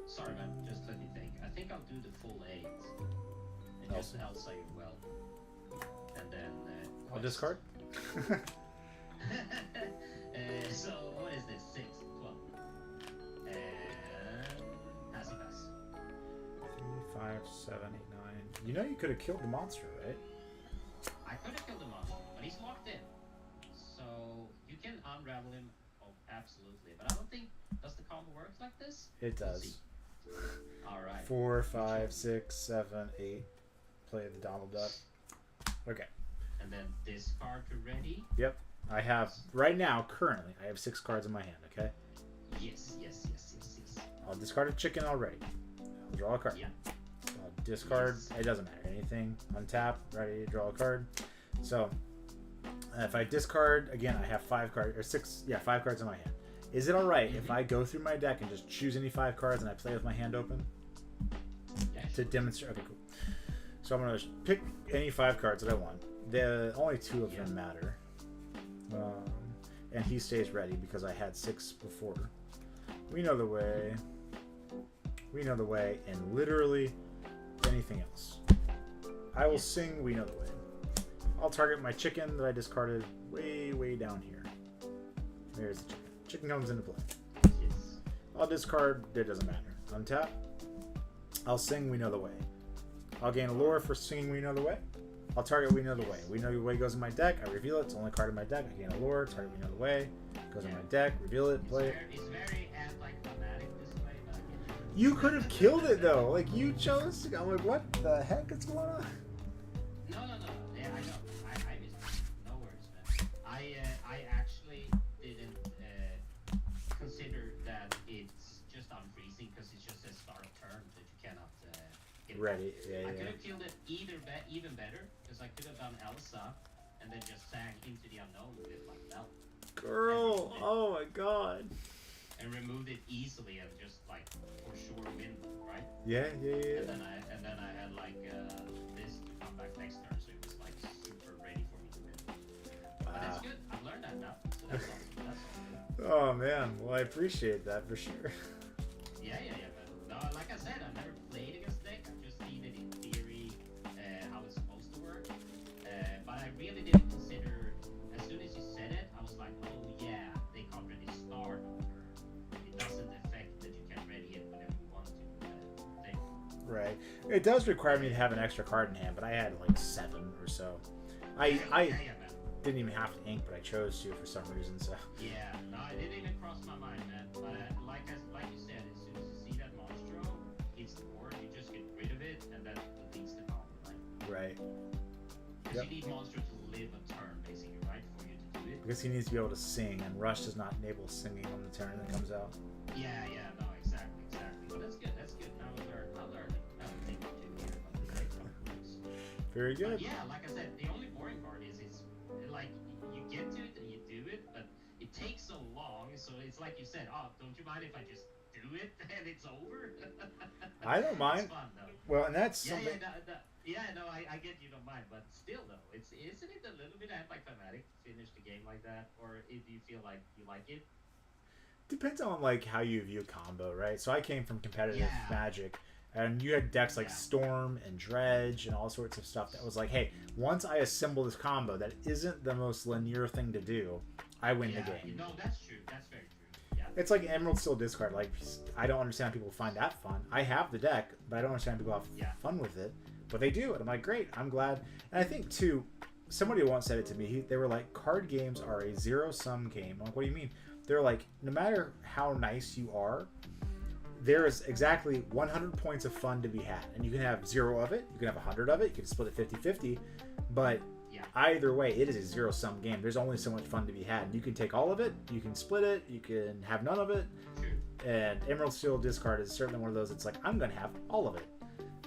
Sorry, man. Just let me think. I think I'll do the full 8. And just Elsa you well. And then. I'll discard. So what is this? 6, 12. And passy pass. 3, 5, 7, 8, 9. You know you could have killed the monster, right? I could have killed the monster, but he's locked in. So you can unravel him. Oh, absolutely. But I don't think does the combo work like this? It Let's does. see. All right. 4, 5, 6, 7, 8. Play the Donald Duck. Okay. And then discard to ready. Yep. I have right now, currently, I have 6 cards in my hand. Okay. Yes. I'll discard a chicken already. I'll draw a card. Yeah. I'll discard. Yes. It doesn't matter. Anything. Untap. Ready to draw a card. So if I discard again, I have 5 cards or 6. Yeah, 5 cards in my hand. Is it all right if I go through my deck and just choose any 5 cards and I play with my hand open Yeah, to demonstrate? Okay, cool. So I'm gonna pick any 5 cards that I want. The only 2 of them matter. And he stays ready because I had 6 before. We know the way. We know the way, and literally anything else. I will sing We Know the Way. I'll target my chicken that I discarded way down here. There's the chicken. Chicken comes into play. Yes. I'll discard, it doesn't matter. Untap. I'll sing We Know the Way. I'll gain a lore for singing We Know the Way. I'll target We Know the Way. We Know the Way goes in my deck. I reveal it. It's the only card in my deck. I gain a lore. Target We Know the Way. Goes in my deck. Reveal it. Play it. It's very anticlimactic this way, but I get You could have killed it though. Like you chose to. I'm like, what the heck is going on? No. Yeah, I know. I missed it. No worries, man. I actually hit that. Ready. Yeah, I could yeah. have killed it even better because I could have done Elsa and then just sang into the unknown with like Bell and Girl. Oh my god. removed it easily and just like for sure win, right? Yeah, yeah, yeah. And then I had like this to come back next turn, so it was like super ready for me to win. But that's Wow. good. I've learned that now, so that's awesome. That's all good. Oh man. Well, I appreciate that for sure. Yeah. But no, like I said, I've never played against the deck. I've just seen it in theory, how it's supposed to work. But I really didn't consider. As soon as you said it, I was like, oh yeah, they can't really start on turn. It doesn't affect that you can ready it whenever you want to. Thing. Right. It does require me to have an extra card in hand, but I had like 7 or so. I Man. didn't even have to ink, but I chose to for some reason. So. Yeah, no, it didn't even cross my mind, man. But like you said, as soon as you see that monstro, it's the board. You just get rid of it, and that leads the combo, right? Right. Because you need monstro to live a turn, basically, right, for you to do it. Because he needs to be able to sing, and Rush does not enable singing on the turn that comes out. Yeah, no, exactly. But that's good. Now I learned a thing or two here about the deck works. Very good. But yeah, like I said, the only boring part is like you get to it and you do it, but it takes so long. So it's like you said, oh, don't you mind if I just do it and it's over? I don't mind. It's fun though. Well, and that's something. I get you don't mind, but still though, isn't it a little bit anticlimactic to finish the game like that, or if you feel like you like it? Depends on like how you view combo, right? So I came from competitive Yeah. Magic, and you had decks like Yeah. Storm and Dredge and all sorts of stuff that was like, hey, once I assemble this combo that isn't the most linear thing to do, I win the game. No, that's true. That's very true. Yeah. It's like Emerald Steel discard. Like, I don't understand how people find that fun. I have the deck, but I don't understand how people have fun with it. But they do, and I'm like, great, I'm glad. And I think too, somebody once said it to me. They were like, card games are a zero-sum game. I'm like, what do you mean? They're like, no matter how nice you are, there is exactly 100 points of fun to be had. And you can have 0 of it, you can have 100 of it, you can split it 50-50, but either way, it is a zero-sum game. There's only so much fun to be had. You can take all of it, you can split it, you can have none of it. True. And Emerald Steel discard is certainly one of those. It's like, I'm going to have all of it.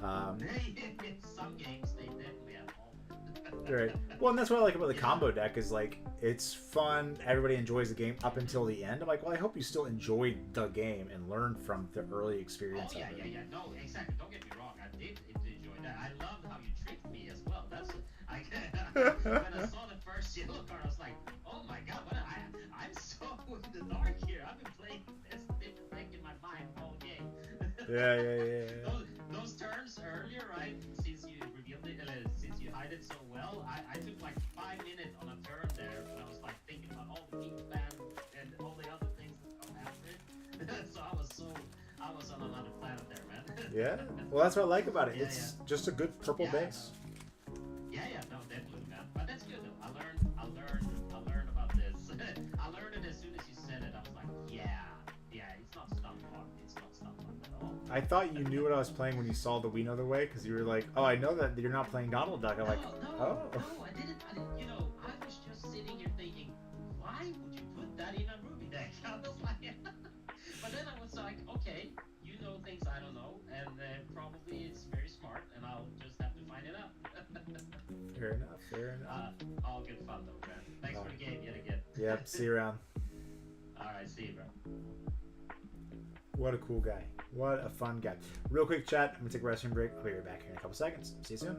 Some games, they definitely have all of it. Right. Well, and that's what I like about the combo deck is like, it's fun. Everybody enjoys the game up until the end. I'm like, well, I hope you still enjoyed the game and learned from the early experience of it. Yeah. No, exactly. Don't get me wrong. I did enjoy that. I loved how you tricked me as well. When I saw the first yellow card, I was like, oh my god, I'm so in the dark here. I've been playing this different deck in my mind all game. Yeah. Those turns earlier, right? Since you revealed it, since you hide it so well, I took like 5 minutes on a turn there when I was like thinking about all the pink band and all the other things that come after it. So I was on another planet there, man. Yeah. Well, that's what I like about it. Yeah, It's just a good purple base. No, definitely, man. But that's good though. I learned about this. I learned it as soon as you said it. I was like, yeah, it's not stuff fun. It's not stuff fun at all. I thought you knew what I was playing when you saw the We Know the Way, because you were like, oh, I know that you're not playing Donald Duck. I'm like, oh. No, I didn't. You know, I was just sitting here thinking, why would you put that in a Ruby deck? I was like, but then I was like, okay, you know things I don't know, and probably it's very smart, and I'll just have to find it out. Fair enough. All good fun though, man. Thanks for the game yet again. Yep, see you around. Alright, see you, bro. What a cool guy. What a fun guy. Real quick chat. I'm going to take a restroom break. I'll be right back here in a couple seconds. See you soon.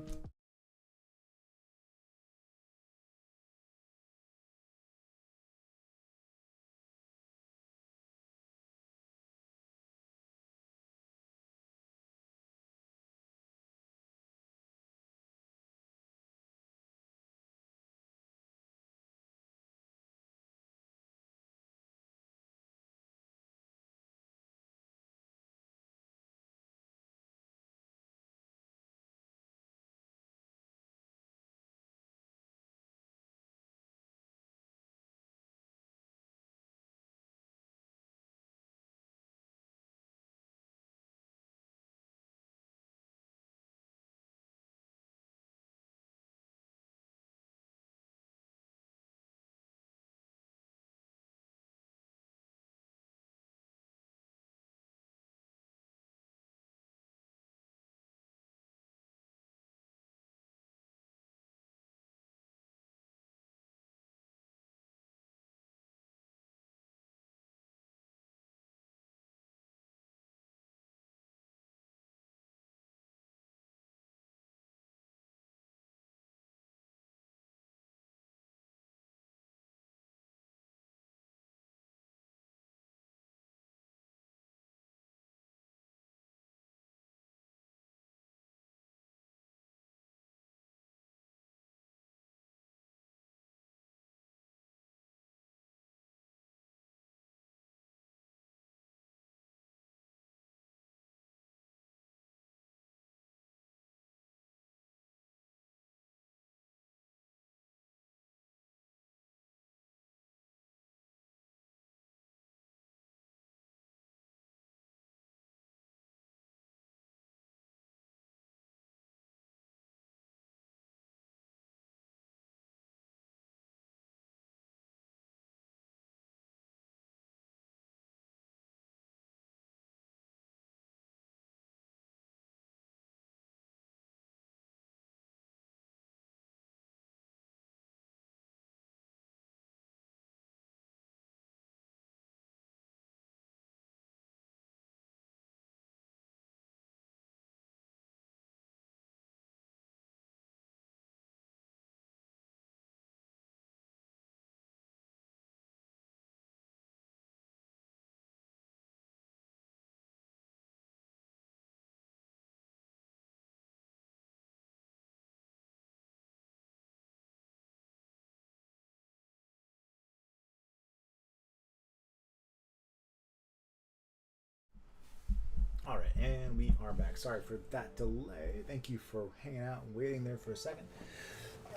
All right, and we are back. Sorry for that delay. Thank you for hanging out and waiting there for a second.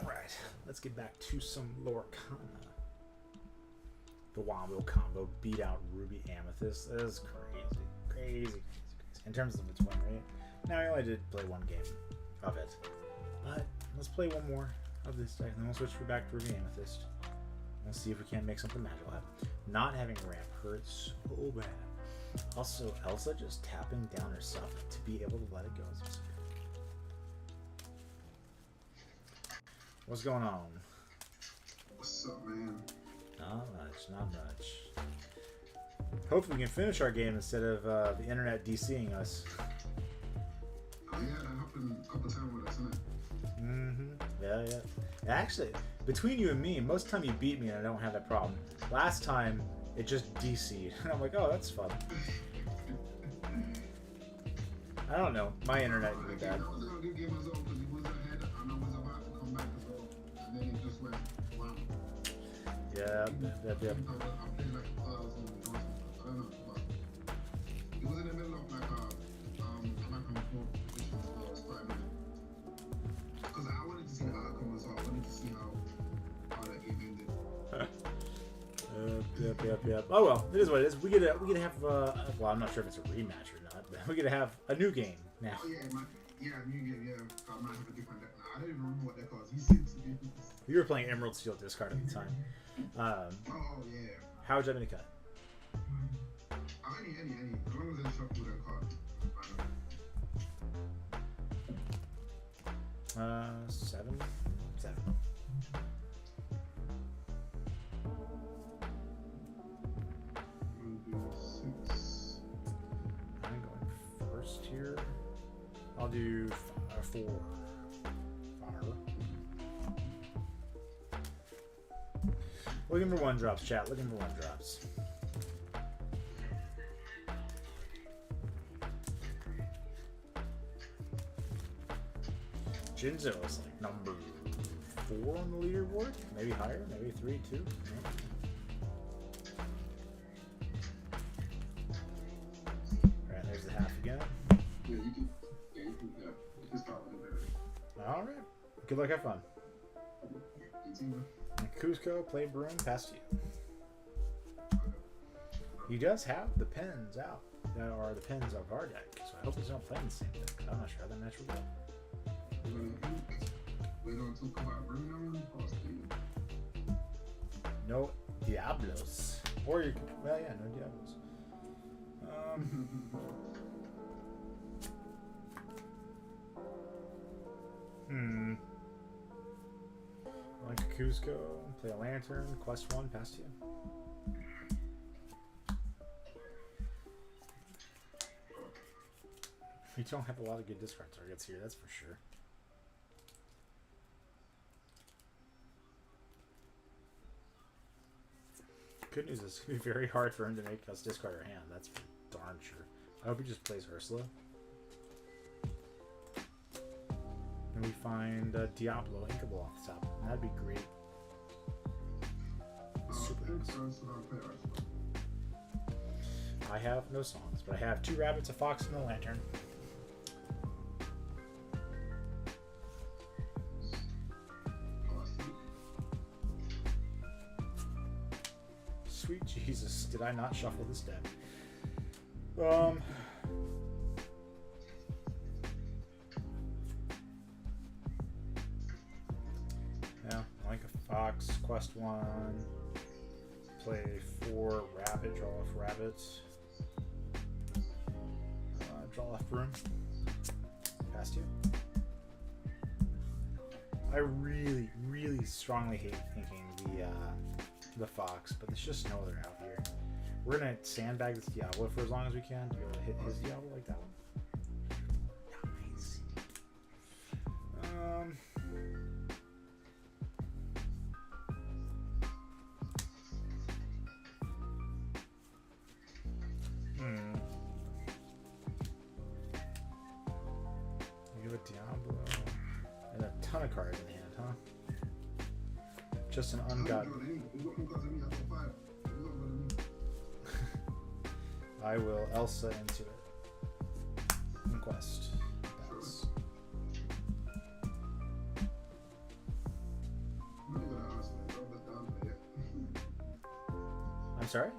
All right, let's get back to some Lorcana. The Wombo combo beat out Ruby Amethyst. That is crazy. In terms of its win rate. Now, I only did play one game of it. But let's play one more of this deck, and then we'll switch back to Ruby Amethyst. We'll see if we can't make something magical happen. Not having ramp hurts so bad. Also, Elsa just tapping down her stuff to be able to let it go. What's going on? What's up, man? Not much. Hopefully we can finish our game instead of the internet DCing us. Oh yeah, that happened a couple times with us, isn't it? Mm-hmm. Yeah. Actually, between you and me, most of the time you beat me and I don't have that problem. Last time, it just DC'd. And I'm like, oh, that's fun. I don't know. My internet can be bad. That was a good game as well because he was ahead and I was about to come back as well. And then it just went, wow. Yeah. I played like 1,000 or something. I don't know. But it was in the middle of like a back and forth position for the start minute. Because I wanted to see the outcome as well. I wanted to see how that game ended. Yep. Oh well, it is what it is. We get to have well, I'm not sure if it's a rematch or not, but we get to have a new game now. Oh yeah, new game, yeah. I might have a different deck now. I don't even remember what deck was. You said to me. You were playing Emerald Steel discard at the time. Oh yeah. How would you have me to cut? Any. As long as I shuffle that card. 7. I'm going first here. I'll do 4. Fire. Looking for 1-drops, chat. Looking for 1-drops. Jinzo is like number 4 on the leaderboard. Maybe higher. Maybe 3, 2. Alright, there's the half again. Yeah, you can start with it. Alright. Good luck, have fun. Easy. Cusco, play Broom, pass to you. He does have the pins out. That are the pins of our deck, so I hope he's not playing the same deck. I'm not sure how that match will go. We're going to talk about bringing on past you. No Diablos. Or you could, well, yeah, no Diablos. Like Cusco, play a Lantern, quest 1, pass to you. We don't have a lot of good discard targets here, that's for sure. Good news is it's going to be very hard for him to make us discard our hand, that's for darn sure. I hope he just plays Ursula. And we find Diablo Inkable off the top. And that'd be great. Super nice. I have no songs, but I have 2 rabbits, a fox, and a lantern. Sweet Jesus, did I not shuffle this deck? Yeah, like a fox, quest 1, play 4 rabbit, draw off rabbits, draw off broom, pass you. I really, really strongly hate thinking the fox, but there's just no other out here. We're gonna sandbag this Diablo for as long as we can to be able to hit his Diablo like that one. Nice. You have a Diablo and a ton of cards in hand, huh? Just an ungod. I will Elsa into it. quest. That's... I'm sorry?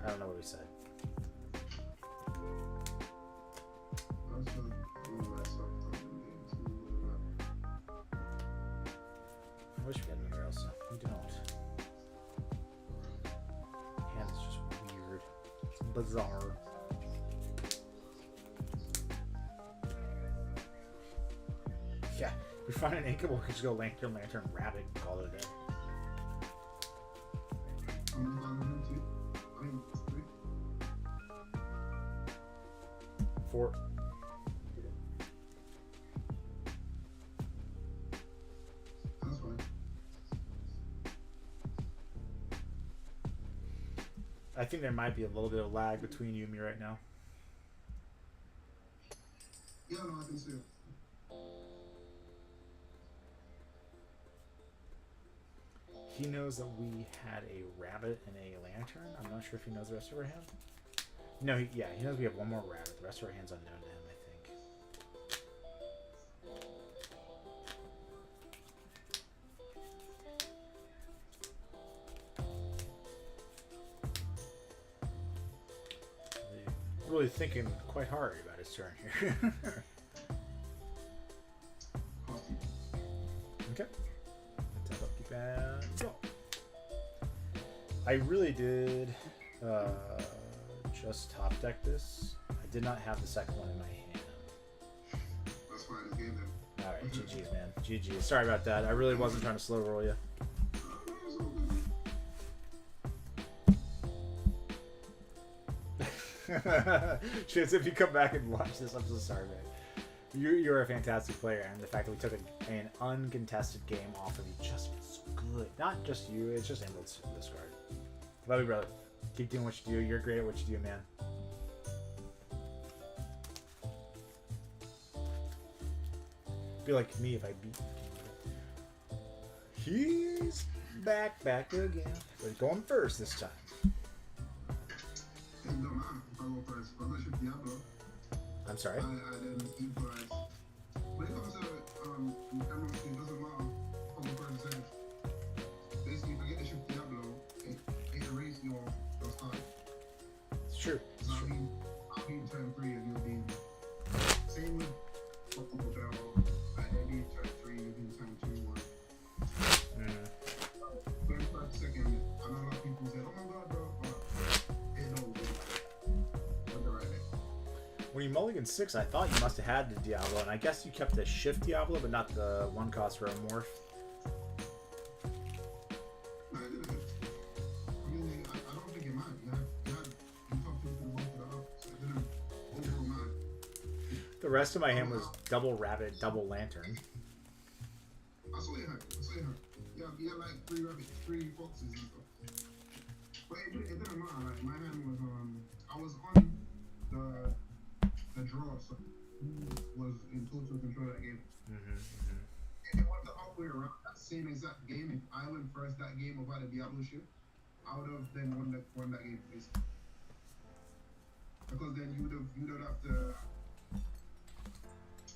I don't know what we said. I wish we had another Elsa. We don't. Hand is just weird. It's bizarre. Yeah, we find an inkable, we can just go Lantern, Rabbit, and call it a day. Four. That's fine. I think there might be a little bit of lag between you and me right now. Yeah, no, I can see it. He knows that we had a rabbit and a lantern. I'm not sure if he knows the rest of our hand. No, he knows we have one more rabbit. The rest of our hand's unknown to him, I think. Really thinking quite hard about his turn here. Okay. Let's have upkeep and go. I really did just top deck this. I did not have the second one in my hand. That's fine. It's game then. Alright, GG's, man. GG. Sorry about that. I really wasn't trying to slow roll you. Chance, if you come back and watch this, I'm so sorry, man. You're a fantastic player, and the fact that we took an uncontested game off of you just feels so good. Not just you, it's just Emerald's this card. Love you, brother. Keep doing what you do. You're great at what you do, man. Be like me if I beat you. He's back again. But going first this time. I'm sorry? I then equalize. When it comes to Emerald, it doesn't matter how the person says. Basically, if I get the shift Diablo, it erases your start. It's true. So I'll be in turn 3 and you'll be in. Same with Football Diablo. Like, they'll be in turn 3 and you'll be in turn 2 1. First, second, I know a lot of people say, oh my god, bro, but it don't work. But they're right there. When you mulligan 6, I thought you must have had the Diablo, and I guess you kept the shift Diablo, but not the one cost for a morph. No, I didn't. I mean, I don't think it mattered. You talked to people both of the up, so it didn't overall matter. The rest of my hand was double rabbit, double lantern. I saw you had. Yeah, you had like 3 rabbits, 3 foxes and stuff. But it didn't matter. Like, my hand was I was on the draw, so who was in total control of that game. If it was the other way around, that same exact game, if I went first that game about the Diablo shit, I would have then won that game basically. Because then you'd have to,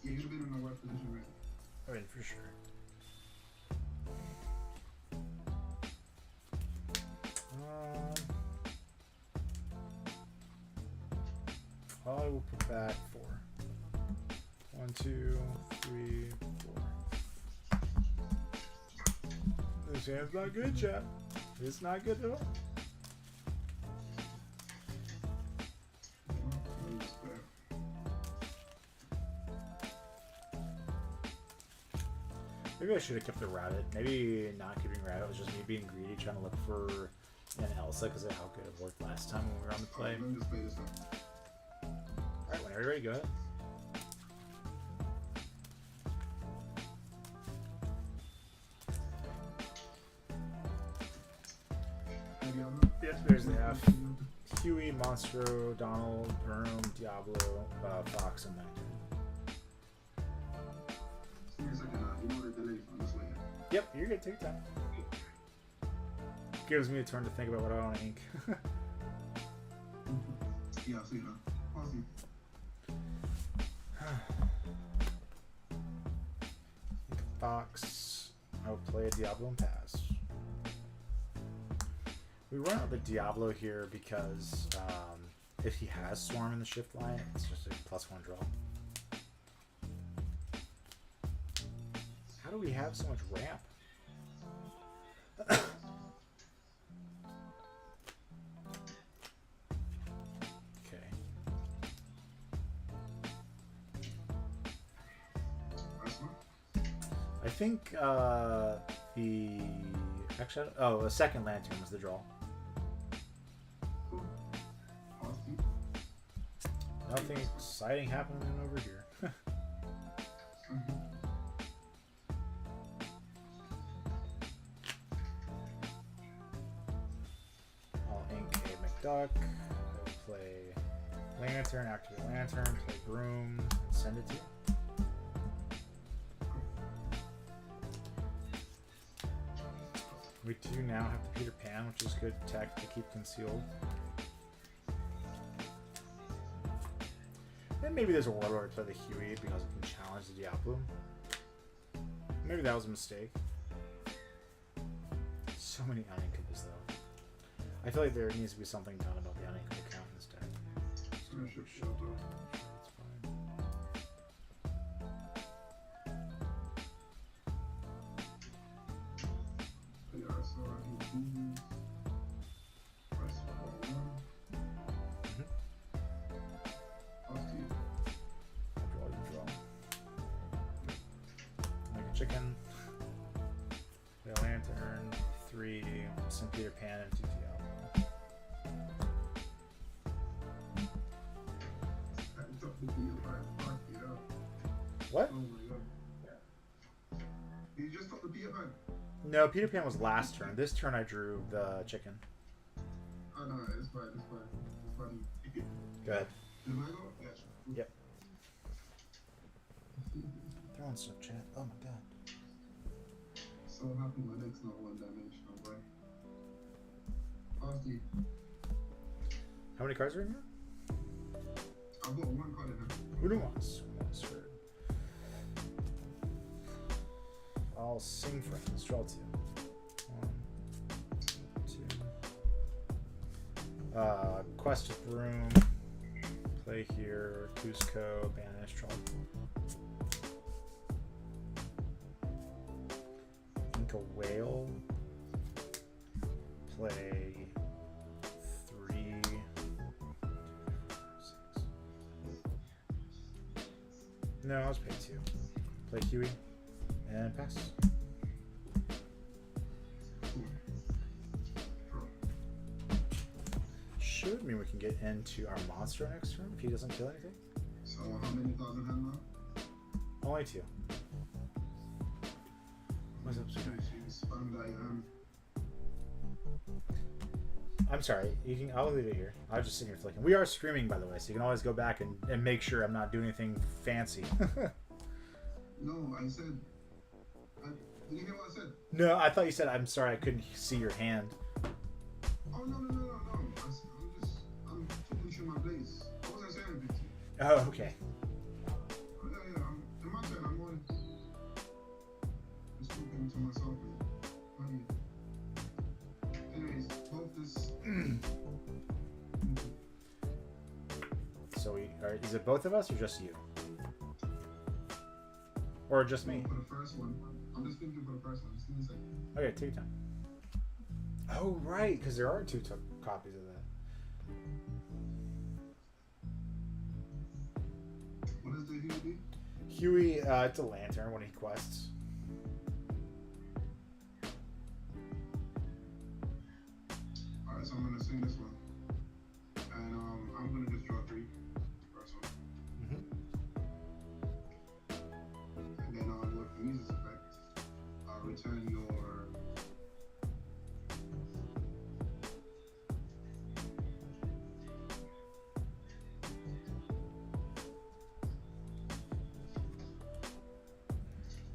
yeah, you'd have been in a worse position, right? I mean, for sure. I will put back 4. 1, 2, 3, 4. This hand's not good, chat. It's not good at all. Maybe I should have kept the rabbit. Maybe not keeping rabbit was just me being greedy, trying to look for an Elsa because of how good it worked last time when we were on the play. Let me just play this one. Alright, whenever you're ready, go ahead. Yep, there's the F. Huey, Monstro, Donald, Broom, Diablo, Fox, and Lantern. Give me a second, you know the delay from this way. Yep, you're good. Take your time. gives me a turn to think about what I want to ink. Yeah, I see that. Awesome. Fox. I will play a Diablo and pass. We run out the Diablo here because if he has Swarm in the shift line, it's just a +1 draw. How do we have so much ramp? Okay. I think the actually a second lantern was the draw. Nothing exciting happening over here. I'll ink a McDuck. I'll play lantern, activate lantern, play broom, and send it to you. We do now have the Peter Pan, which is good tech to keep concealed. And maybe there's a world where we play the Huey because it can challenge the Diablo. Maybe that was a mistake. So many uninkables though. I feel like there needs to be something done about the uninkable count in this deck. It's fine. Chicken, play a lantern, 3, some Peter Pan, and 2 Diablo. What? You just took the Peter Pan? No, Peter Pan was last turn. This turn I drew the chicken. Oh no, it's fine, it's fine. It's fine. Go ahead. Did I go? Yeah. Yep. They're on stuff, chat. Oh my god. So happy my neck's not one dimensional, boy. Austin, How many cards are in here? I've got one card in here. Who wants? I'll sing friends. Draw 2. 1, 2. Quest of Broom. Play here. Cusco. Banish. Draw. Think a whale. Play 3. 6. No, I'll just pay 2. Play Huey. And pass. Should mean we can get into our monster next turn if he doesn't kill anything. So how many cards in hand now? Only 2. What's up, sir? I'm sorry. You can. I'll leave it here. I was just sitting here flicking. We are streaming, by the way, so you can always go back and make sure I'm not doing anything fancy. No, I said. Did you hear what I said? No, I thought you said I'm sorry. I couldn't see your hand. Oh no. I'm talking to my place. I wasn't saying anything to you. Oh, okay. Oh, yeah. In my turn, I'm on. Just talking to myself. Funny. Anyways, both this. So is it both of us or just you? Or just me? For the first one. I'm just thinking for the first one. Just give me a second. Okay, take your time. Oh, right, because there are 2 copies of that. What does the Huey do? Huey, it's a lantern when he quests. Alright, so I'm gonna sing this one. And I'm gonna just draw 3. First one. And then with the music effect, I'll return your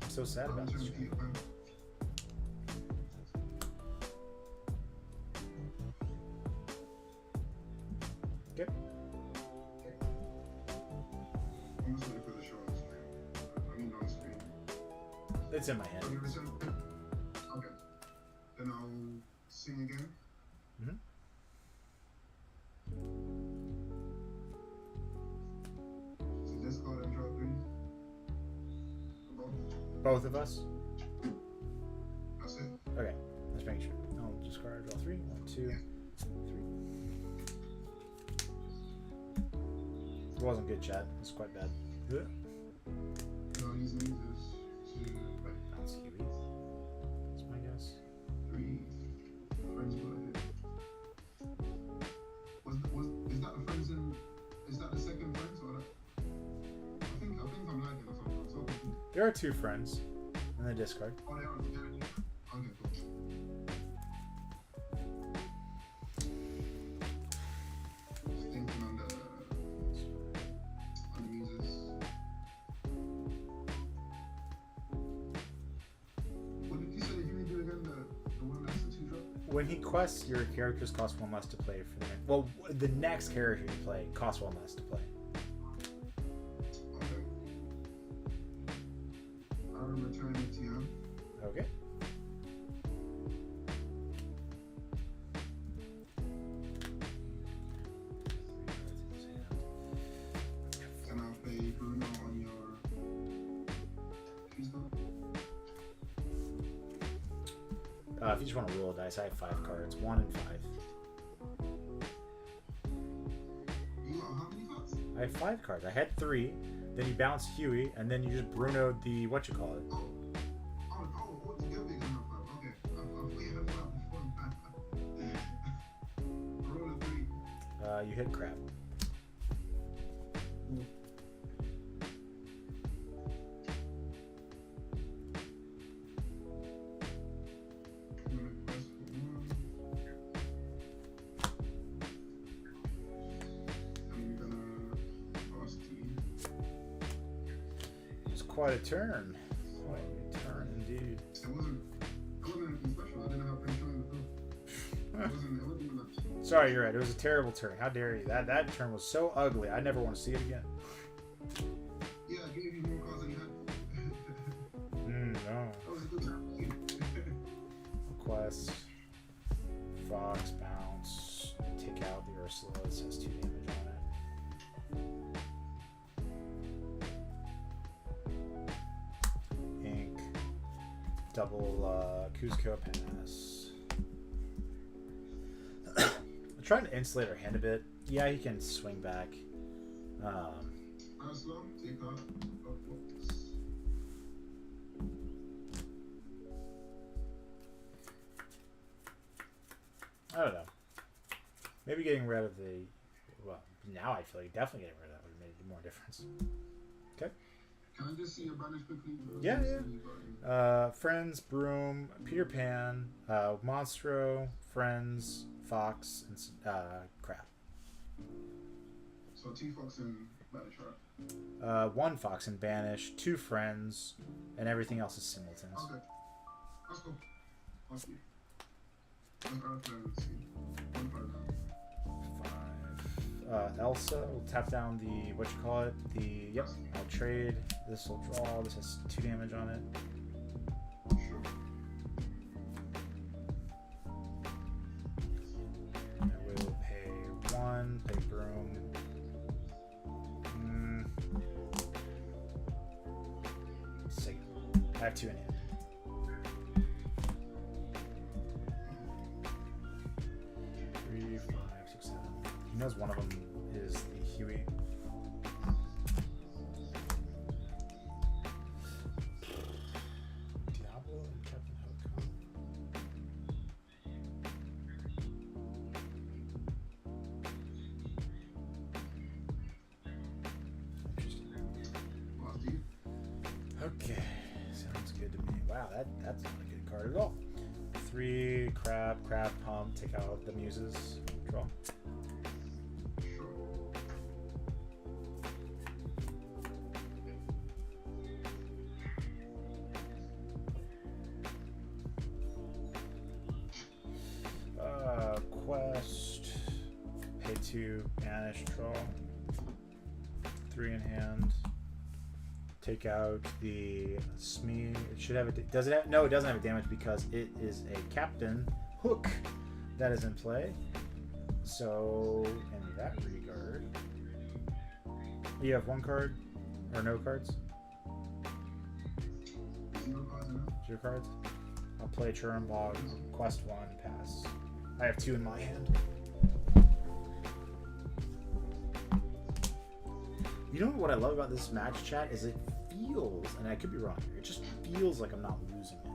I'm so sad about this. Okay. I'm just waiting for the show on screen. I mean on screen. It's in my hand. Okay. Then I'll sing again. Mm-hmm. So discard and draw 3. Both of us? That's it. Okay. Let's make sure. I'll discard all 3. 1, 2, 3. It wasn't good, chat. It's quite bad. And I'll use muses to play. That's Huey. That's my guess. 3 friends were here. Is that the friends in? Is that the second friends or that? I think I'm lagging or something. I'm so confused. There are 2 friends in the discard. Oh, they are. Okay, cool. Just thinking on the muses. What did you say? If you do again the one that's the 2 drop? When he quests, your characters cost 1 less to play for the next. Well, the next character you play costs 1 less to play. Okay. I'll return it to you. Okay. Can I play Bruno on your keys now? If you just want to roll a dice, I have 5 cards. 1 and 5. You got how many cards? I have 5 cards. I had 3. Then you bounce Huey, and then you just Bruno'd the whatchamacallit. Oh, all together you're gonna have 5. Okay. I thought you had 5 before. Roll a 3. You hit crap. I'm gonna quest for 1. I'm gonna pass to you. It's quite a turn. Quite a turn indeed. It wasn't anything special. I didn't have control of the film. It wasn't enough. Sorry, you're right. It was a terrible turn. How dare you? That turn was so ugly. I never want to see it again. Yeah, I gave you more cards than you had. No. That was a good turn. Quest. Fox, bounce. Take out the Ursula. It says 2 damage on it. Ink. Double Kuzco pass. I'm trying to insulate our hand a bit. Yeah, he can swing back. Slow, take out. I don't know. Maybe getting rid of the. Well, now I feel like definitely getting rid of that would have made more difference. Okay. Can I just see your banners quickly? Yeah. Friends, Broom, Peter Pan, Monstro, Friends, Fox, and Crap. So 2 Fox and Banish, right? 1 Fox and Banish, 2 Friends, and everything else is simultanes. Okay. That's cool. Thank you. I'm out of level 2. 1 card now. 5. Elsa will tap down the Yep, I'll trade. This will draw. This has 2 damage on it. Sure. I will pay 1, pay Broom. Sick. I have 2 in hand. 3, 5, 6, 7. He knows one of them is the Huey. Diablo and Captain Hook. Interesting. Last you. Okay, sounds good to me. Wow, that's not a good card at all. 3 crab pump. Take out the muses. Draw. Sure. Quest. Pay 2. 2, banish, draw. 3 in hand. Take out the Smee. It should have it. Does it have? No, it doesn't have a damage because it is a captain hook that is in play. So, in that regard, you have 1 card or no cards. 0 cards. I'll play Churn Log, quest 1, pass. I have 2 in my hand. You know what I love about this match, chat, is it feels, and I could be wrong here, it just feels like I'm not losing it.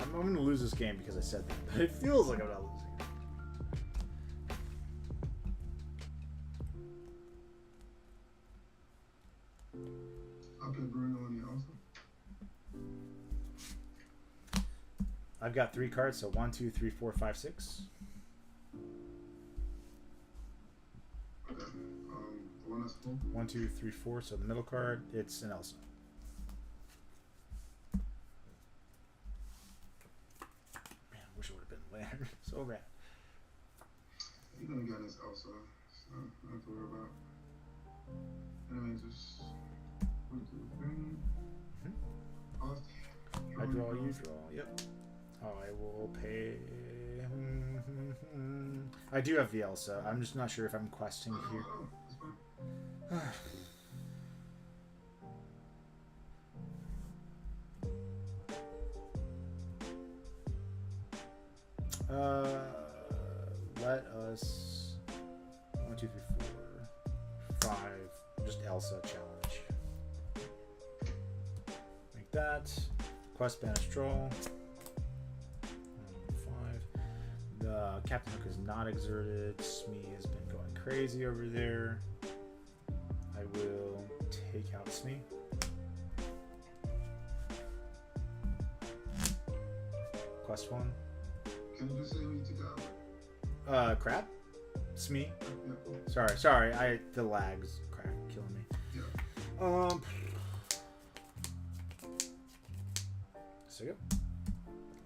I'm going to lose this game because I said that, but it feels like I'm not losing it. I'll play Bruno on the also. I've got 3 cards, so 1, 2, 3, 4, 5, 6. Okay. The one that's full. 1, 2, 3, 4. So the middle card, it's an Elsa. Man, I wish it would have been Lantern. So bad. You're gonna get this Elsa, so I don't have to worry about. Anyway, just 1, 2, 3. Pause. I draw, you draw. Yep. I will pay. I do have the Elsa. I'm just not sure if I'm questing here. Let us 1, 2, 3, 4, 5. Just Elsa challenge. Like that. Quest banish draw. 5. The Captain Hook is not exerted. Smee has been going crazy over there. I will take out Smee. Quest 1. Can you just say who you took out? Crap? Smee? Yeah. Sorry, the lag's crap killing me. Yeah. So go.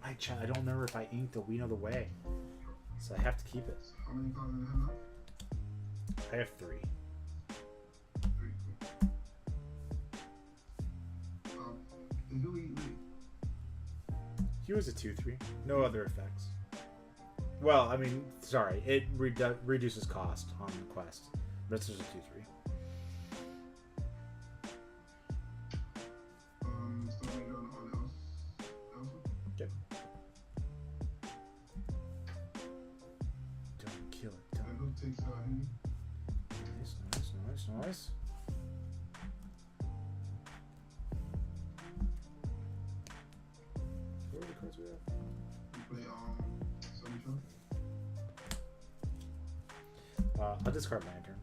I don't remember if I inked the We Know the Way. So I have to keep it. How many cards in the hand now? I have 3. 3, cool. Who we? He was a 2/3. No other effects. Well, I mean, sorry, it reduces cost on the quest, but it's just a 2/3. Still waiting on Elsa. Okay. Don't kill it. And who takes Henry? Nice. What are the cards we have? You play Summitron? I'll discard Lantern.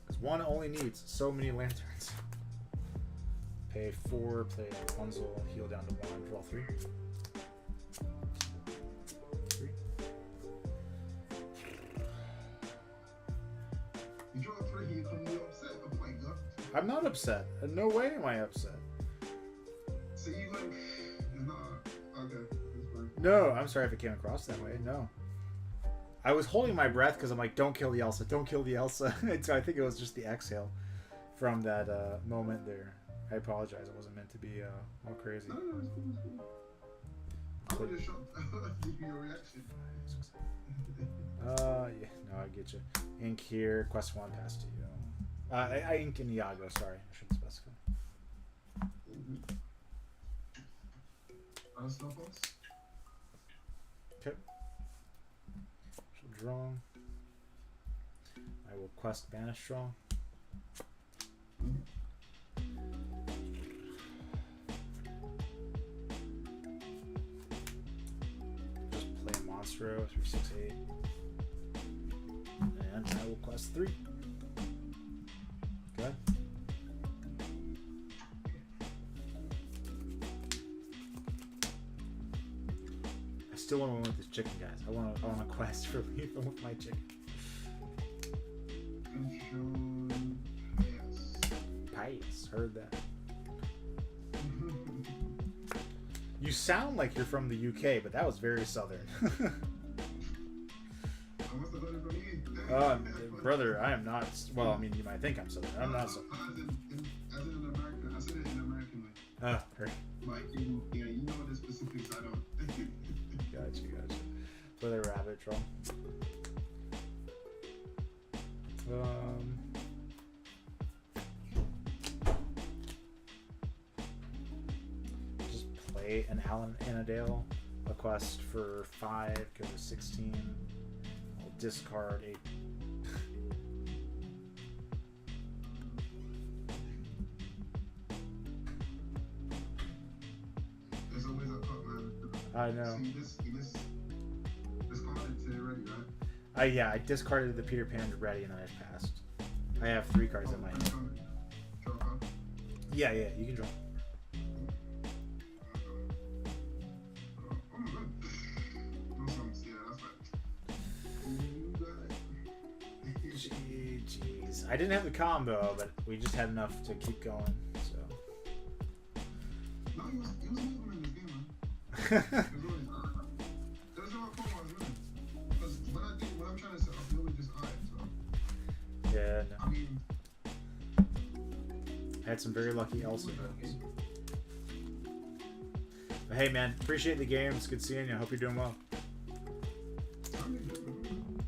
Because one only needs so many lanterns. Pay 4, play Rapunzel, heal down to 1, draw 3. 3. You draw 3, you couldn't be upset. Oh my god. I'm not upset. In no way am I upset. So you like, it's not, okay, it's fine. No, I'm sorry if it came across that way. No. I was holding my breath because I'm like, don't kill the Elsa, don't kill the Elsa. And so I think it was just the exhale from that moment there. I apologize. It wasn't meant to be all crazy. No, it's cool. I was just shocked at your reaction. Yeah, no, I get you. Ink here, quest 1, pass to you. I ink in Iago, sorry. I should specify. Snowballs? Okay. She'll draw. I will quest banish draw. Just play Monstro 3, 6, 8. And I will quest 3. Go ahead. I still want to win with this chicken, guys. I want a quest for me with my chicken. Pious. Heard that. You You sound like you're from the UK, but that was very southern. I must have heard it from you. Brother, I am not. Well, I mean, you might think I'm southern. I'm not southern. As in an American, I said it in an American way. Right. Like, yeah, you know the specifics. I don't. Gotcha. With a rabbit troll. Just play an Alan Annadale. A quest for 5, go to 16. I'll discard a. There's always a cut, man. I know. So you discarded today already, right? Yeah, I discarded the Peter Pan ready and then I passed. I have 3 cards in my hand. Draw a card. Yeah, you can draw. Oh my god. No songs, yeah, that's right. You got it. Jeez. I didn't have the combo, but we just had enough to keep going, so. No, he was moving in this game, man. There's no problem I was winning. Because when I'm trying to set up, he always just eye, so. Yeah, no. I mean, I had some very lucky Elsa votes. But hey, man, appreciate the game. It's good seeing you. I hope you're doing well.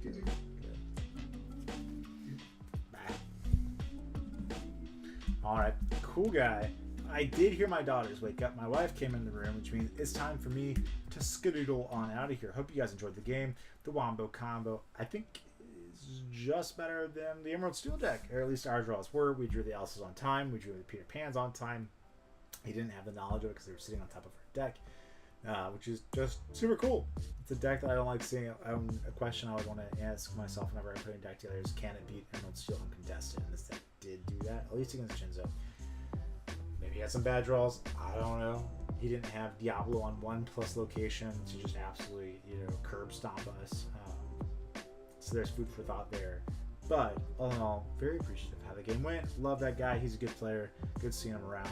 Good. Bye. All right, cool guy. I did hear my daughters wake up. My wife came in the room, which means it's time for me to skedaddle on out of here. Hope you guys enjoyed the game. The Wombo combo, I think, is just better than the Emerald Steel deck, or at least our draws were. We drew the Elsas on time. We drew the Peter Pans on time. He didn't have the knowledge of it because they were sitting on top of our deck, which is just super cool. It's a deck that I don't like seeing. A question I would want to ask myself whenever I put a deck together is, can it beat Emerald Steel uncontested? And this deck did do that, at least against Shinzo. Maybe he had some bad draws. I don't know. He didn't have Diablo on 1+ location to just absolutely, curb stomp us. So there's food for thought there. But all in all, very appreciative of how the game went. Love that guy. He's a good player. Good seeing him around.